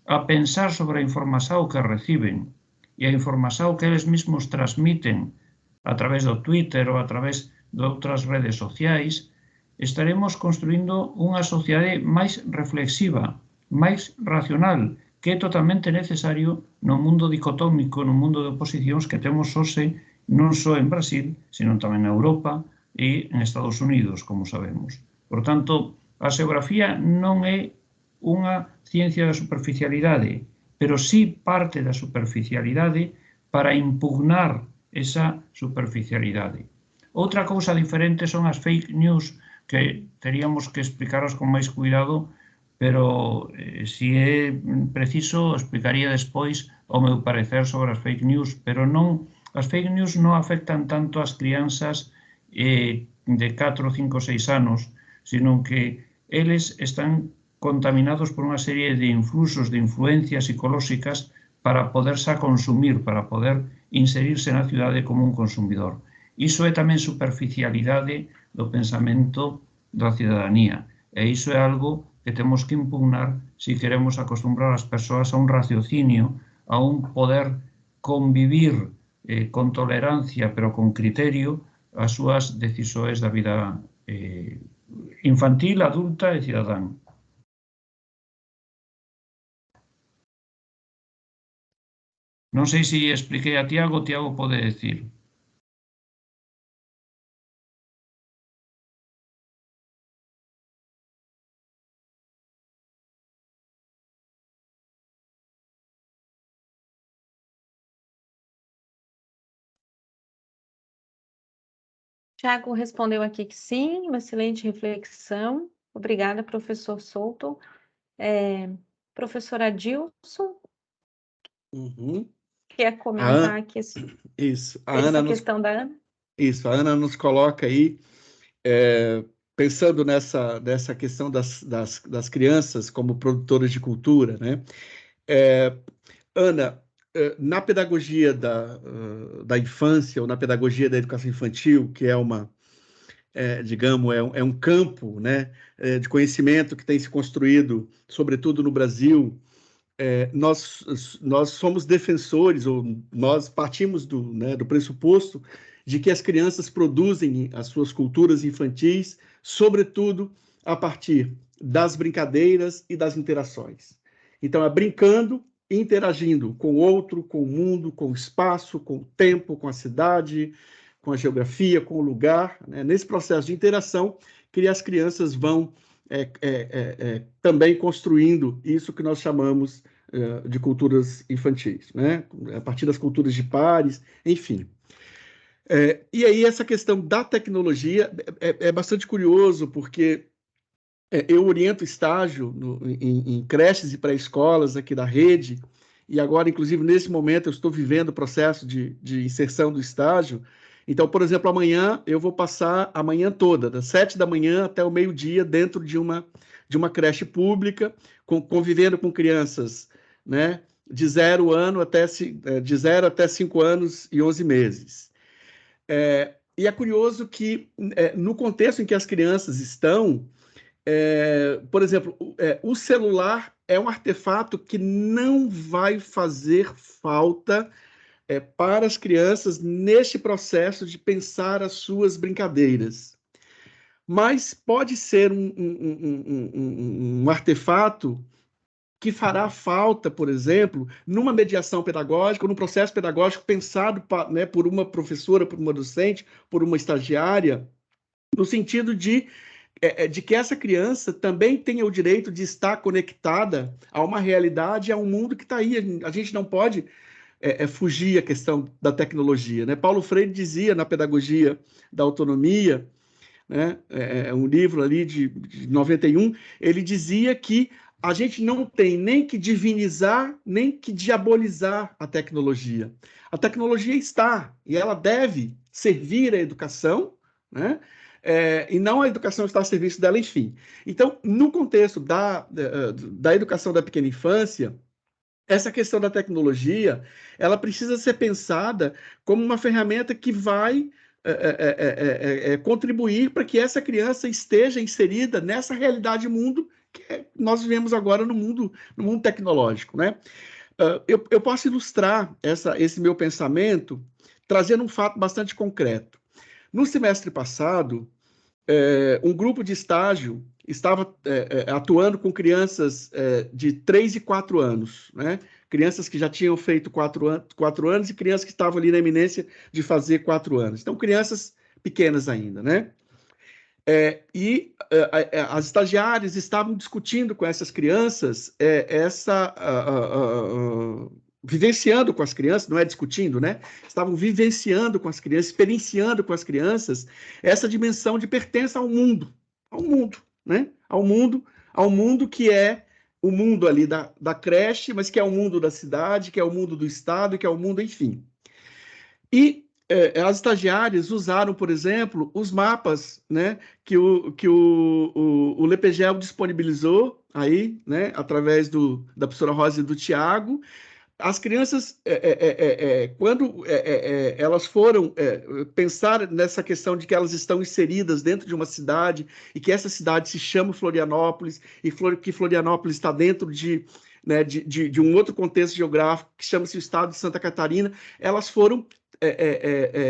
[SPEAKER 4] a pensar sobre a información que reciben e a información que eles mesmos transmiten a través do Twitter ou a través de outras redes sociais, estaremos construindo unha sociedade máis reflexiva, máis racional, que é totalmente necesario no mundo dicotómico, no mundo de oposicións que temos hoxe non só en Brasil, sino tamén na Europa e en Estados Unidos, como sabemos. Por tanto, a xeografía non é unha ciencia da superficialidade, pero sí parte da superficialidade para impugnar esa superficialidade. Outra cousa diferente son as fake news, que teríamos que explicaros con máis cuidado, pero se é preciso, explicaría despois o meu parecer sobre as fake news, pero non, as fake news non afectan tanto as crianzas de 4, 5, 6 anos, sino que eles están contaminados por unha serie de influxos, de influencias psicolóxicas para poderse a consumir, para poder inserirse na cidade como un consumidor. Iso é tamén superficialidade do pensamento da cidadanía, e iso é algo que temos que impugnar se queremos acostumbrar as persoas a un raciocinio, a un poder convivir con tolerancia, pero con criterio, as súas decisões da vida infantil, adulta e cidadán. Non sei se expliquei a Tiago, Tiago pode decir.
[SPEAKER 2] Tiago respondeu aqui que sim, uma excelente reflexão. Obrigada, professor Souto. Professora Adilson, quer comentar aqui
[SPEAKER 5] isso,
[SPEAKER 2] essa questão da Ana?
[SPEAKER 5] Isso, a Ana nos coloca aí, pensando nessa questão das crianças como produtoras de cultura, né? Ana, na pedagogia da infância, ou na pedagogia da educação infantil, que é digamos, é um campo, né, de conhecimento que tem se construído, sobretudo no Brasil, nós somos defensores, ou nós partimos do pressuposto de que as crianças produzem as suas culturas infantis, sobretudo a partir das brincadeiras e das interações. Então, é brincando, interagindo com o outro, com o mundo, com o espaço, com o tempo, com a cidade, com a geografia, com o lugar, né? Nesse processo de interação que as crianças vão também construindo isso que nós chamamos de culturas infantis, né? A partir das culturas de pares, enfim. E aí essa questão da tecnologia é bastante curioso, porque eu oriento estágio em creches e pré-escolas aqui da rede, e agora, inclusive, nesse momento, eu estou vivendo o processo de inserção do estágio. Então, por exemplo, amanhã eu vou passar a manhã toda, das 7 da manhã até o meio-dia, dentro de uma creche pública, convivendo com crianças, né, de 0 até 5 anos e 11 meses. E é curioso que, no contexto em que as crianças estão, por exemplo, o celular é um artefato que não vai fazer falta para as crianças neste processo de pensar as suas brincadeiras. Mas pode ser um artefato que fará falta, por exemplo, numa mediação pedagógica, num processo pedagógico pensado né, por uma professora, por uma docente, por uma estagiária, no sentido de que essa criança também tenha o direito de estar conectada a uma realidade, a um mundo que está aí. A gente não pode fugir à questão da tecnologia, né? Paulo Freire dizia na Pedagogia da Autonomia, né, um livro ali de 91, ele dizia que a gente não tem nem que divinizar, nem que diabolizar a tecnologia. A tecnologia está, e ela deve servir à educação, né? E não a educação está a serviço dela, enfim. Então, no contexto da educação da pequena infância, essa questão da tecnologia, ela precisa ser pensada como uma ferramenta que vai contribuir para que essa criança esteja inserida nessa realidade mundo que nós vivemos agora no mundo tecnológico, né? Eu posso ilustrar esse meu pensamento trazendo um fato bastante concreto. No semestre passado, um grupo de estágio estava atuando com crianças de 3 e 4 anos, né? Crianças que já tinham feito 4 anos e crianças que estavam ali na iminência de fazer 4 anos. Então, crianças pequenas ainda, né? As estagiárias estavam discutindo com essas crianças vivenciando com as crianças, não é discutindo, né? Estavam vivenciando com as crianças, experienciando com as crianças essa dimensão de pertença ao mundo, né? Ao mundo que é o mundo ali da creche, mas que é o mundo da cidade, que é o mundo do estado, que é o mundo, enfim. E as estagiárias usaram, por exemplo, os mapas, né, que o Lepegel disponibilizou aí, né, através da professora Rosa e do Tiago. As crianças, quando elas foram pensar nessa questão de que elas estão inseridas dentro de uma cidade e que essa cidade se chama Florianópolis e que Florianópolis está dentro de um outro contexto geográfico que chama-se o estado de Santa Catarina, elas foram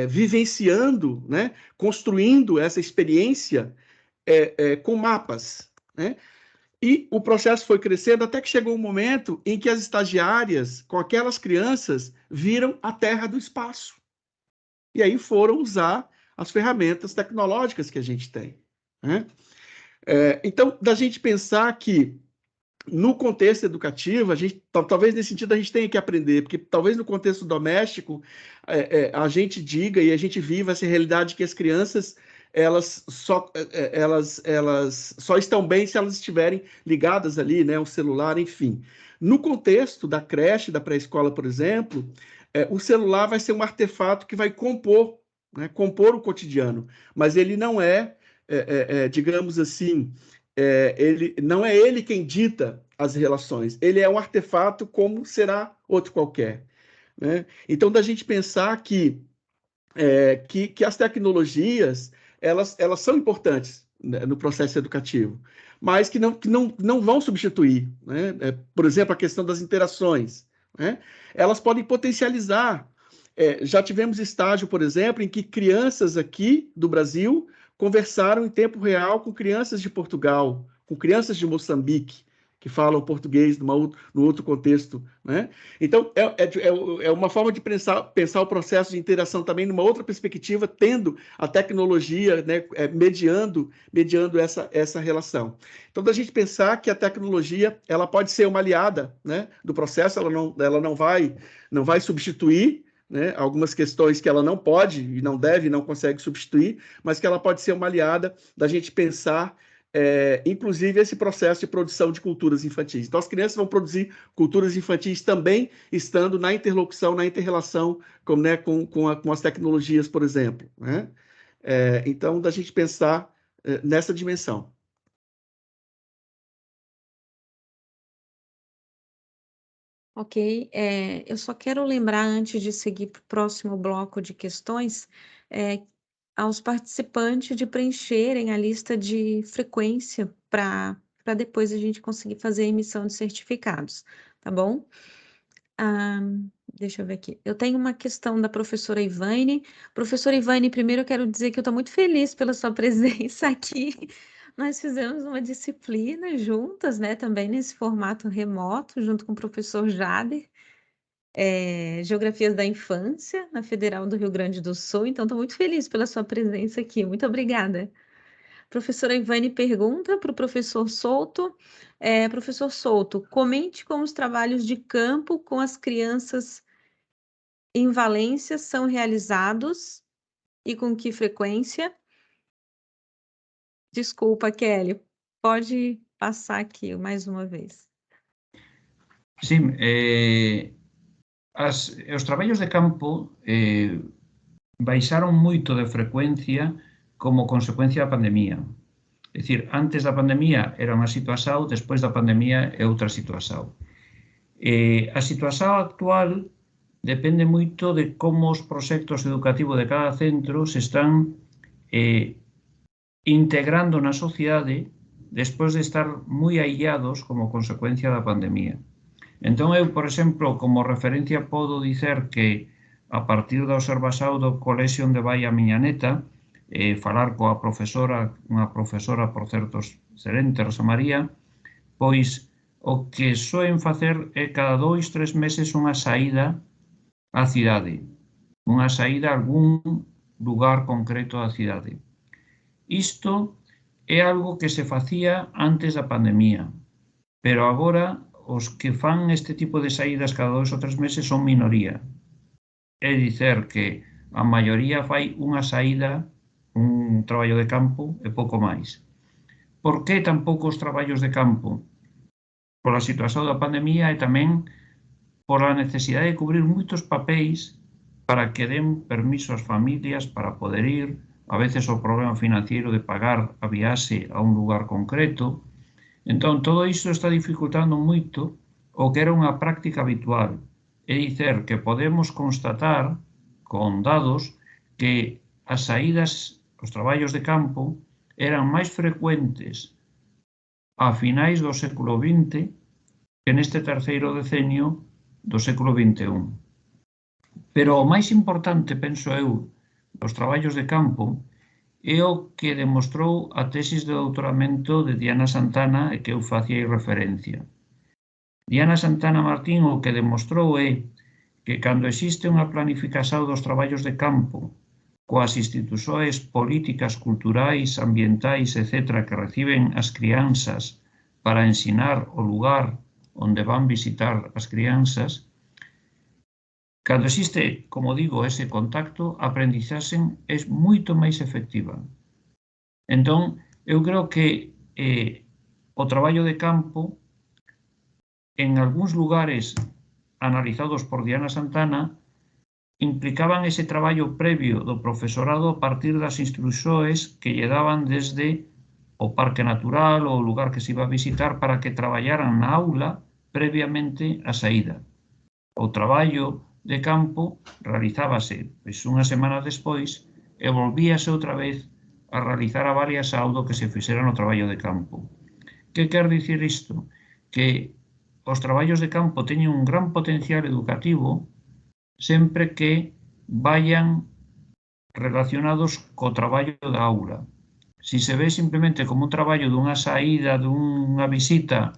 [SPEAKER 5] vivenciando, né, construindo essa experiência com mapas, né? E o processo foi crescendo até que chegou um momento em que as estagiárias, com aquelas crianças, viram a terra do espaço. E aí foram usar as ferramentas tecnológicas que a gente tem, né? Então, da gente pensar que, no contexto educativo, talvez nesse sentido a gente tenha que aprender, porque talvez no contexto doméstico a gente diga e a gente viva essa realidade que as crianças elas só estão bem se elas estiverem ligadas ali, né, ao celular, enfim. No contexto da creche, da pré-escola, por exemplo, o celular vai ser um artefato que vai compor o cotidiano, mas ele não digamos assim, não é ele quem dita as relações, ele é um artefato como será outro qualquer, né? Então, da gente pensar que as tecnologias elas são importantes, né, no processo educativo, mas que não vão substituir, né? Por exemplo, a questão das interações, né? Elas podem potencializar. Já tivemos estágio, por exemplo, em que crianças aqui do Brasil conversaram em tempo real com crianças de Portugal, com crianças de Moçambique, que falam português no outro contexto, né? Então, é uma forma de pensar o processo de interação também numa outra perspectiva, tendo a tecnologia, né, mediando essa relação. Então, da gente pensar que a tecnologia ela pode ser uma aliada, né, do processo, ela não vai substituir, né, algumas questões que ela não pode e não deve, não consegue substituir, mas que ela pode ser uma aliada da gente pensar inclusive esse processo de produção de culturas infantis. Então, as crianças vão produzir culturas infantis também estando na interlocução, na inter-relação com as tecnologias, por exemplo, né? Então, da gente pensar nessa dimensão.
[SPEAKER 2] Ok, eu só quero lembrar, antes de seguir para o próximo bloco de questões, aos participantes de preencherem a lista de frequência para depois a gente conseguir fazer a emissão de certificados, tá bom? Deixa eu ver aqui. Eu tenho uma questão da professora Ivane. Professora Ivane, primeiro eu quero dizer que eu estou muito feliz pela sua presença aqui. Nós fizemos uma disciplina juntas, né, também nesse formato remoto, junto com o professor Jader, Geografias da Infância, na Federal do Rio Grande do Sul. Então, estou muito feliz pela sua presença aqui. Muito obrigada. Professora Ivane pergunta para o professor Souto. Professor Souto, comente como os trabalhos de campo com as crianças em Valência são realizados e com que frequência? Desculpa, Kelly, pode passar aqui mais uma vez.
[SPEAKER 4] Sim, os traballos de campo baixaron moito de frecuencia como consecuencia da pandemia. É dicir, antes da pandemia era unha situación, despois da pandemia é outra situación. A situación actual depende moito de como os proxectos educativos de cada centro se están integrando na sociedade despois de estar moi aillados como consecuencia da pandemia. Entón, eu, por exemplo, como referencia podo dicer que a partir do observación do colexio onde vai a miña neta, falar coa profesora, unha profesora, por certo, excelente, Rosa María, pois o que soen facer é cada 2-3 meses unha saída á cidade, unha saída a algún lugar concreto da cidade. Isto é algo que se facía antes da pandemia, pero agora os que fan este tipo de saídas cada 2 ou 3 meses son minoría. É dicer que a maioría fai unha saída, un traballo de campo e pouco máis. Por que tampouco os traballos de campo? Pola situación da pandemia e tamén pola necesidade de cubrir moitos papéis para que den permiso ás familias para poder ir, a veces o problema financiero de pagar a viaxe a un lugar concreto. Entón, todo isto está dificultando moito o que era unha práctica habitual. É dicer, que podemos constatar con dados que as saídas, os traballos de campo, eran máis frecuentes a finais do século XX que neste terceiro decenio do século XXI. Pero o máis importante, penso eu, dos traballos de campo é o que demostrou a tesis de doutoramento de Diana Santana e que eu facía referencia. Diana Santana Martín o que demostrou é que cando existe unha planificación dos traballos de campo coas institucións políticas, culturais, ambientais, etc., que reciben as crianzas para ensinar o lugar onde van visitar as crianzas, cando existe, como digo, ese contacto, a aprendizaxe é moito máis efectiva. Entón, eu creo que o traballo de campo, en algúns lugares analizados por Diana Santana, implicaban ese traballo previo do profesorado a partir das instruccións que lle daban desde o parque natural ou o lugar que se iba a visitar para que traballaran na aula previamente a saída. O traballo de campo realizábase unhas semanas despois e volvíase outra vez a realizar a variación do que se fixera no traballo de campo. Que quer dicir isto? Que os traballos de campo teñen un gran potencial educativo sempre que vayan relacionados co traballo da aula. Si se ve simplemente como un traballo dunha saída, dunha visita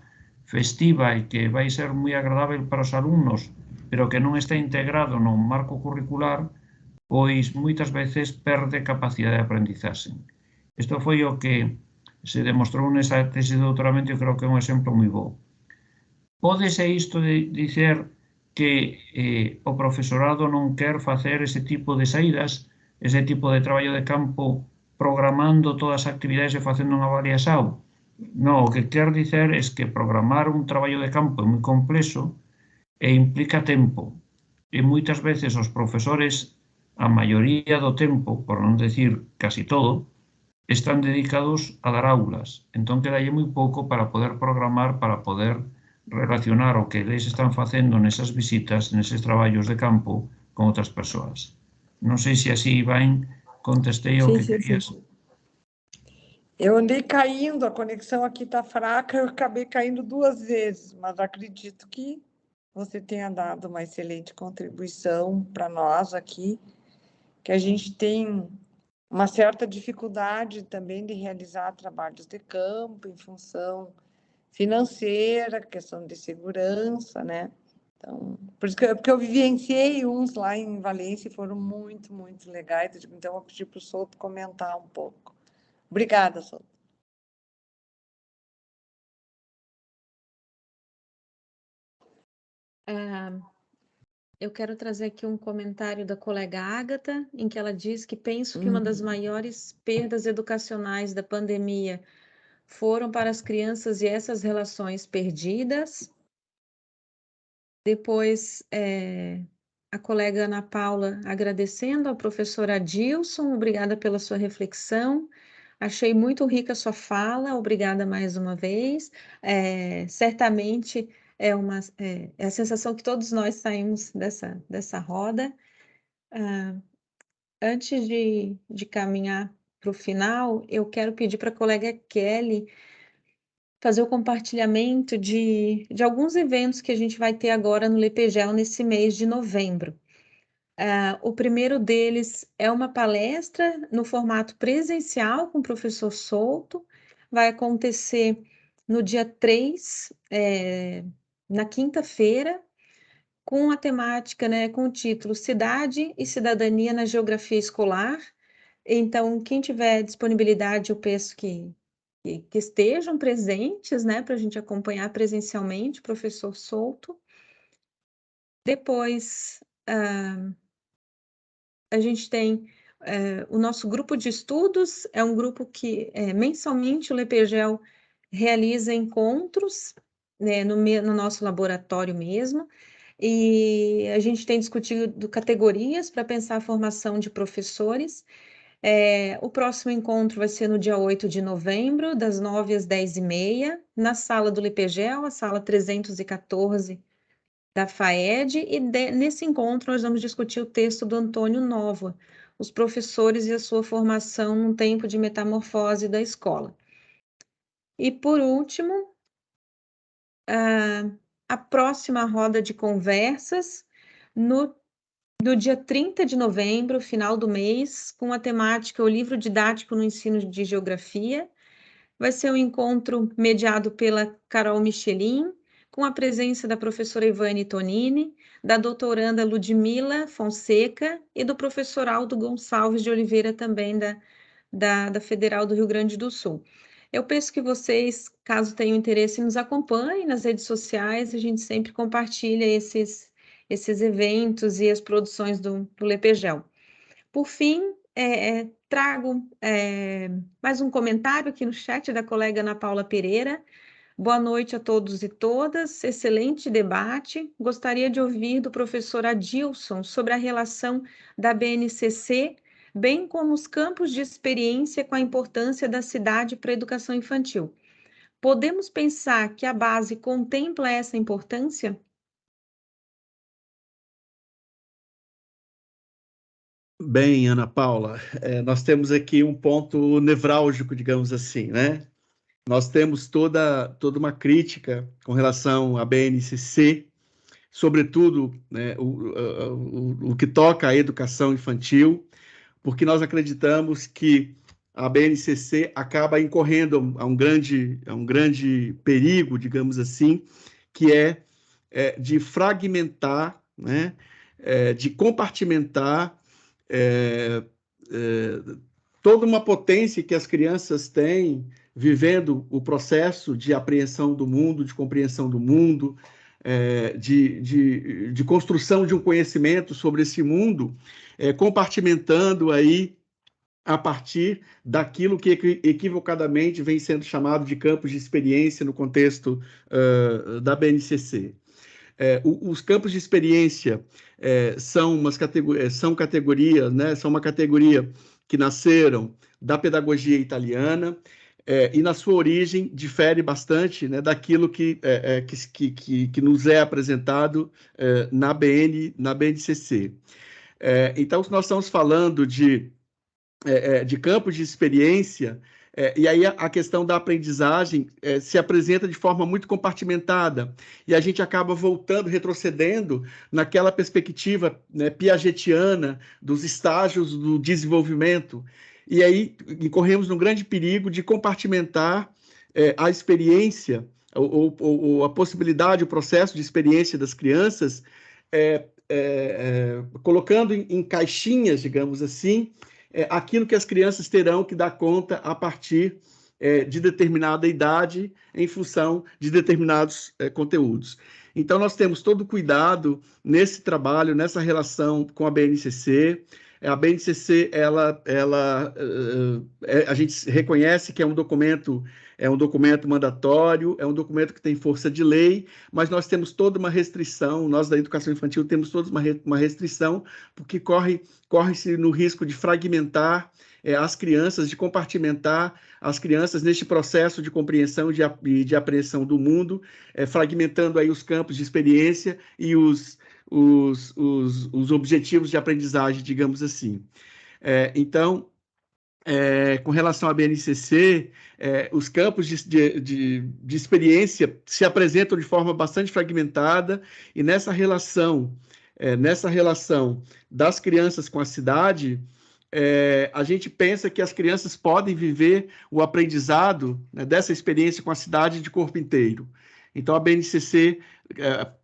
[SPEAKER 4] festiva e que vai ser moi agradável para os alumnos, pero que non está integrado no marco curricular, pois moitas veces perde capacidade de aprendizaxe. Isto foi o que se demostrou nesa tese de doutoramento e creo que é un exemplo moi bo. Pódese isto de dicer que o profesorado non quer facer ese tipo de saídas, ese tipo de traballo de campo, programando todas as actividades e facendo unha avaliación? Non, o que quer dicer é que programar un traballo de campo é moi complexo e implica tempo. E moitas veces os profesores, a maioría do tempo, por non decir casi todo, están dedicados a dar aulas. Entón, quedalle moi pouco para poder programar, para poder relacionar o que eles están facendo nesas visitas, neses traballos de campo, con outras persoas. Non sei se así, Iván, contestei o que querías.
[SPEAKER 6] Eu andei caindo, a conexão aqui está fraca, eu acabei caindo 2 vezes, mas acredito que você tenha dado uma excelente contribuição para nós aqui, que a gente tem uma certa dificuldade também de realizar trabalhos de campo em função financeira, questão de segurança, né? Então, por isso que porque eu vivenciei uns lá em Valência e foram muito, muito legais, então eu vou pedir para o Souto comentar um pouco. Obrigada, Souto.
[SPEAKER 2] Eu quero trazer aqui um comentário da colega Ágata, em que ela diz que penso que uma das maiores perdas educacionais da pandemia foram para as crianças e essas relações perdidas. Depois, a colega Ana Paula agradecendo ao professor Adilson, obrigada pela sua reflexão. Achei muito rica a sua fala, obrigada mais uma vez. Certamente é a sensação que todos nós saímos dessa roda. Antes de caminhar para o final, eu quero pedir para a colega Kelly fazer o compartilhamento de alguns eventos que a gente vai ter agora no LPGEL nesse mês de novembro. O primeiro deles é uma palestra no formato presencial com o professor Souto, vai acontecer no dia 3, na quinta-feira, com a temática, né, com o título Cidade e Cidadania na Geografia Escolar. Então, quem tiver disponibilidade, eu peço que estejam presentes, né, para a gente acompanhar presencialmente o professor Souto. Depois, a gente tem o nosso grupo de estudos, é um grupo que mensalmente o LPGEL realiza encontros, né, no nosso laboratório mesmo, e a gente tem discutido categorias para pensar a formação de professores. O próximo encontro vai ser no dia 8 de novembro, das 9 às 10h30, na sala do LPGEL, a sala 314 da FAED, e nesse encontro nós vamos discutir o texto do Antônio Nova, Os Professores e a Sua Formação num Tempo de Metamorfose da Escola. E, por último, a próxima roda de conversas no dia 30 de novembro, final do mês, com a temática O Livro Didático no Ensino de Geografia. Vai ser um encontro mediado pela Carol Michelin, com a presença da professora Ivane Tonini, da doutoranda Ludmila Fonseca e do professor Aldo Gonçalves de Oliveira, também da Federal do Rio Grande do Sul. Eu penso que vocês, caso tenham interesse, nos acompanhem nas redes sociais, a gente sempre compartilha esses eventos e as produções do LPGEL. Por fim, trago mais um comentário aqui no chat da colega Ana Paula Pereira. Boa noite a todos e todas, excelente debate. Gostaria de ouvir do professor Adilson sobre a relação da BNCC, bem como os campos de experiência com a importância da cidade para a educação infantil. Podemos pensar que a base contempla essa importância?
[SPEAKER 5] Bem, Ana Paula, nós temos aqui um ponto nevrálgico, digamos assim, né? Nós temos toda uma crítica com relação à BNCC, sobretudo, né, o que toca à educação infantil, porque nós acreditamos que a BNCC acaba incorrendo a um grande perigo, digamos assim, que é de fragmentar, né, de compartimentar toda uma potência que as crianças têm vivendo o processo de apreensão do mundo, de compreensão do mundo, de construção de um conhecimento sobre esse mundo, compartimentando aí a partir daquilo que equivocadamente vem sendo chamado de campos de experiência no contexto da BNCC. Os campos de experiência são categorias, né, são uma categoria que nasceram da pedagogia italiana, e na sua origem difere bastante, né, daquilo que nos é apresentado na BNCC. Então, nós estamos falando de campos de experiência, e aí a questão da aprendizagem se apresenta de forma muito compartimentada, e a gente acaba voltando, retrocedendo naquela perspectiva, né, piagetiana dos estágios do desenvolvimento, e aí incorremos num grande perigo de compartimentar a experiência, ou a possibilidade, o processo de experiência das crianças, colocando em caixinhas, digamos assim, aquilo que as crianças terão que dar conta a partir de determinada idade, em função de determinados conteúdos. Então, nós temos todo o cuidado nesse trabalho, nessa relação com a BNCC. A BNCC, a gente reconhece que é um documento mandatório, é um documento que tem força de lei, mas nós temos toda uma restrição, nós da educação infantil temos toda uma restrição, porque corre-se no risco de fragmentar as crianças, de compartimentar as crianças neste processo de compreensão e de apreensão do mundo, fragmentando aí os campos de experiência e os objetivos de aprendizagem, digamos assim. Então, com relação à BNCC, os campos de experiência se apresentam de forma bastante fragmentada, e nessa relação das crianças com a cidade, a gente pensa que as crianças podem viver o aprendizado, né, dessa experiência com a cidade de corpo inteiro. Então, a BNCC,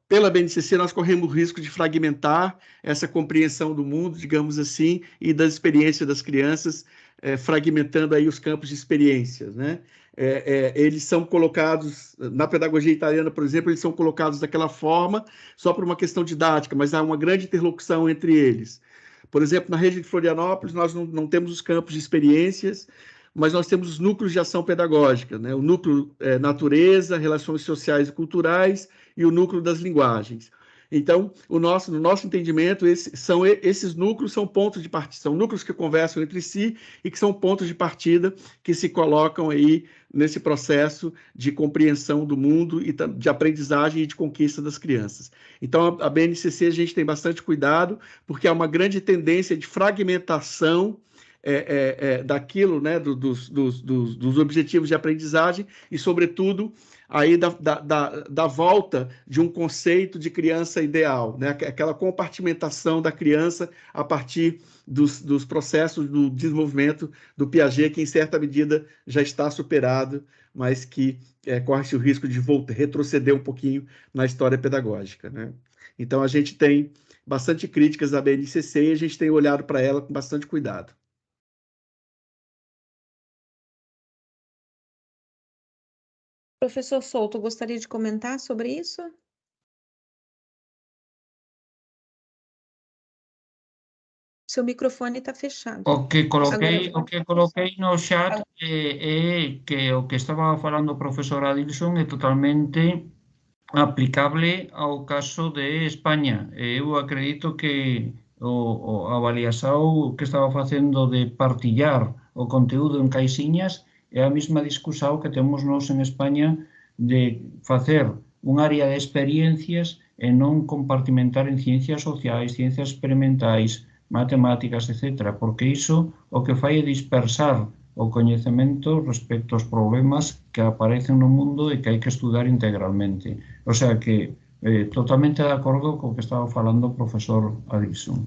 [SPEAKER 5] pela BNCC, nós corremos o risco de fragmentar essa compreensão do mundo, digamos assim, e das experiências das crianças, fragmentando aí os campos de experiências, né? Eles são colocados, na pedagogia italiana, por exemplo, eles são colocados daquela forma, só por uma questão didática, mas há uma grande interlocução entre eles. Por exemplo, na rede de Florianópolis, nós não temos os campos de experiências, mas nós temos os núcleos de ação pedagógica, né? O núcleo natureza, relações sociais e culturais, e o núcleo das linguagens. Então, no nosso entendimento, esses núcleos são pontos de partida, são núcleos que conversam entre si e que são pontos de partida que se colocam aí nesse processo de compreensão do mundo e de aprendizagem e de conquista das crianças. Então, a BNCC, a gente tem bastante cuidado, porque há uma grande tendência de fragmentação daquilo, né, dos objetivos de aprendizagem e, sobretudo, aí da volta de um conceito de criança ideal, né? Aquela compartimentação da criança a partir dos processos do desenvolvimento do Piaget, que em certa medida já está superado, mas que corre-se o risco de retroceder um pouquinho na história pedagógica, né? Então, a gente tem bastante críticas à BNCC e a gente tem olhado para ela com bastante cuidado.
[SPEAKER 2] Professor Souto, gostaria de comentar sobre isso? Seu microfone está fechado.
[SPEAKER 4] O que coloquei no chat é que o que estaba falando o profesor Adilson é totalmente aplicable ao caso de España. Eu acredito que a avaliación que estaba facendo de partillar o conteúdo en caixiñas é a mesma discusión que temos nós en España de facer un área de experiencias e non compartimentar en ciencias sociais, ciencias experimentais, matemáticas, etc. Porque iso o que fai é dispersar o coñecemento respecto aos problemas que aparecen no mundo e que hai que estudar integralmente. O sea que totalmente de acordo co que estaba falando o profesor Adilson.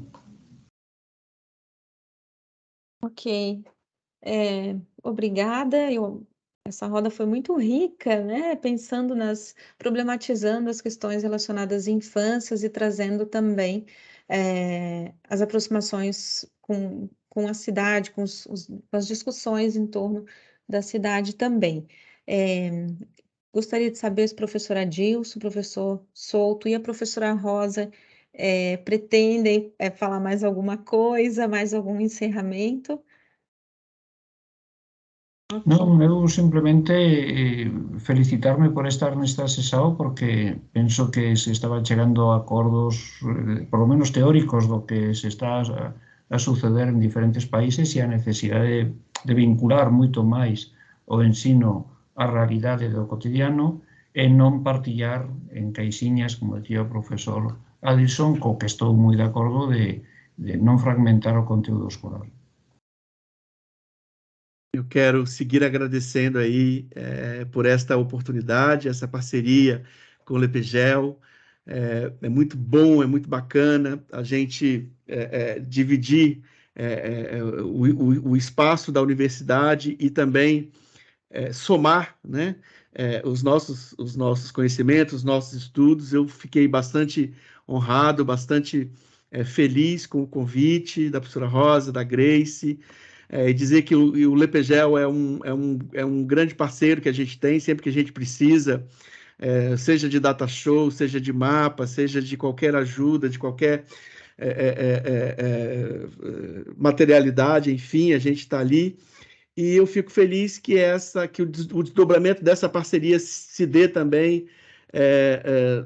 [SPEAKER 2] Ok. Obrigada. Essa roda foi muito rica, né? Problematizando as questões relacionadas à infâncias e trazendo também as aproximações com a cidade, com as discussões em torno da cidade também. Gostaria de saber se o professor Adilson, o professor Souto e a professora Rosa pretendem falar mais alguma coisa, mais algum encerramento.
[SPEAKER 4] Non, eu simplemente felicitarme por estar nesta sesión porque penso que se estaba chegando a acordos, por lo menos teóricos, do que se está a suceder en diferentes países e a necesidade de vincular moito máis o ensino á realidade do cotidiano e non partillar en caixiñas, como decía o profesor Adilson, co que estou moi de acordo de non fragmentar o conteúdo escolar.
[SPEAKER 5] Eu quero seguir agradecendo aí por esta oportunidade, essa parceria com o Lepegel. É muito bom, é muito bacana a gente dividir o espaço da universidade e também somar, né, os nossos conhecimentos, os nossos estudos. Eu fiquei bastante honrado, bastante feliz com o convite da professora Rosa, da Grace, e dizer que o Lepegel é um grande parceiro que a gente tem sempre que a gente precisa, seja de data show, seja de mapa, seja de qualquer ajuda, de qualquer materialidade, enfim, a gente está ali. E eu fico feliz que o desdobramento dessa parceria se dê também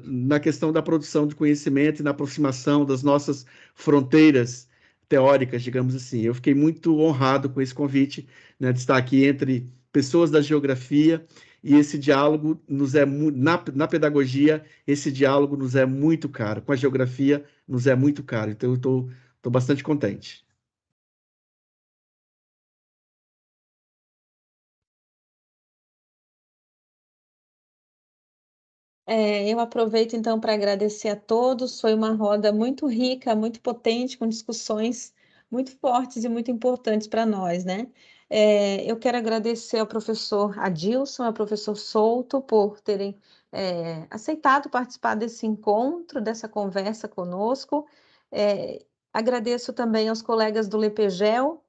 [SPEAKER 5] na questão da produção de conhecimento e na aproximação das nossas fronteiras teóricas, digamos assim. Eu fiquei muito honrado com esse convite, né, de estar aqui entre pessoas da geografia, e esse diálogo na pedagogia, esse diálogo nos é muito caro, com a geografia nos é muito caro. Então eu estou bastante contente.
[SPEAKER 2] Eu aproveito então para agradecer a todos. Foi uma roda muito rica, muito potente, com discussões muito fortes e muito importantes para nós, né? Eu quero agradecer ao professor Adilson, ao professor Souto, por terem aceitado participar desse encontro, dessa conversa conosco. Agradeço também aos colegas do Lepegel,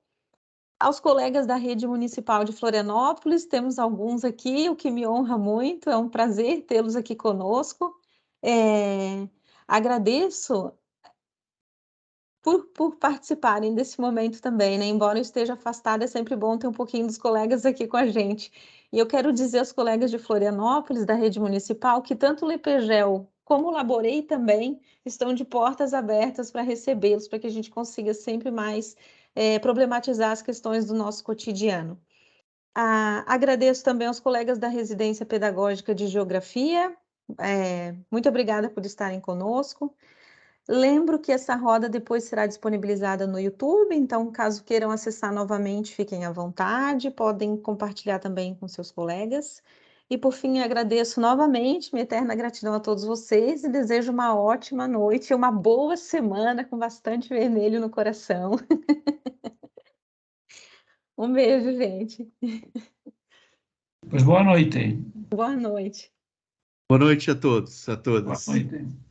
[SPEAKER 2] aos colegas da Rede Municipal de Florianópolis. Temos alguns aqui, o que me honra muito, é um prazer tê-los aqui conosco. Agradeço por participarem desse momento também, né? Embora eu esteja afastada, é sempre bom ter um pouquinho dos colegas aqui com a gente. E eu quero dizer aos colegas de Florianópolis, da Rede Municipal, que tanto o Lepegel como o Laborei também estão de portas abertas para recebê-los, para que a gente consiga sempre mais problematizar as questões do nosso cotidiano. Agradeço também aos colegas da Residência Pedagógica de Geografia. Muito obrigada por estarem conosco. Lembro que essa roda depois será disponibilizada no YouTube, então, caso queiram acessar novamente, fiquem à vontade, podem compartilhar também com seus colegas. E, por fim, agradeço novamente, minha eterna gratidão a todos vocês e desejo uma ótima noite e uma boa semana com bastante vermelho no coração. Um beijo, gente.
[SPEAKER 4] Pois boa noite.
[SPEAKER 2] Boa noite.
[SPEAKER 5] Boa noite a todos, a todas.
[SPEAKER 4] Boa noite.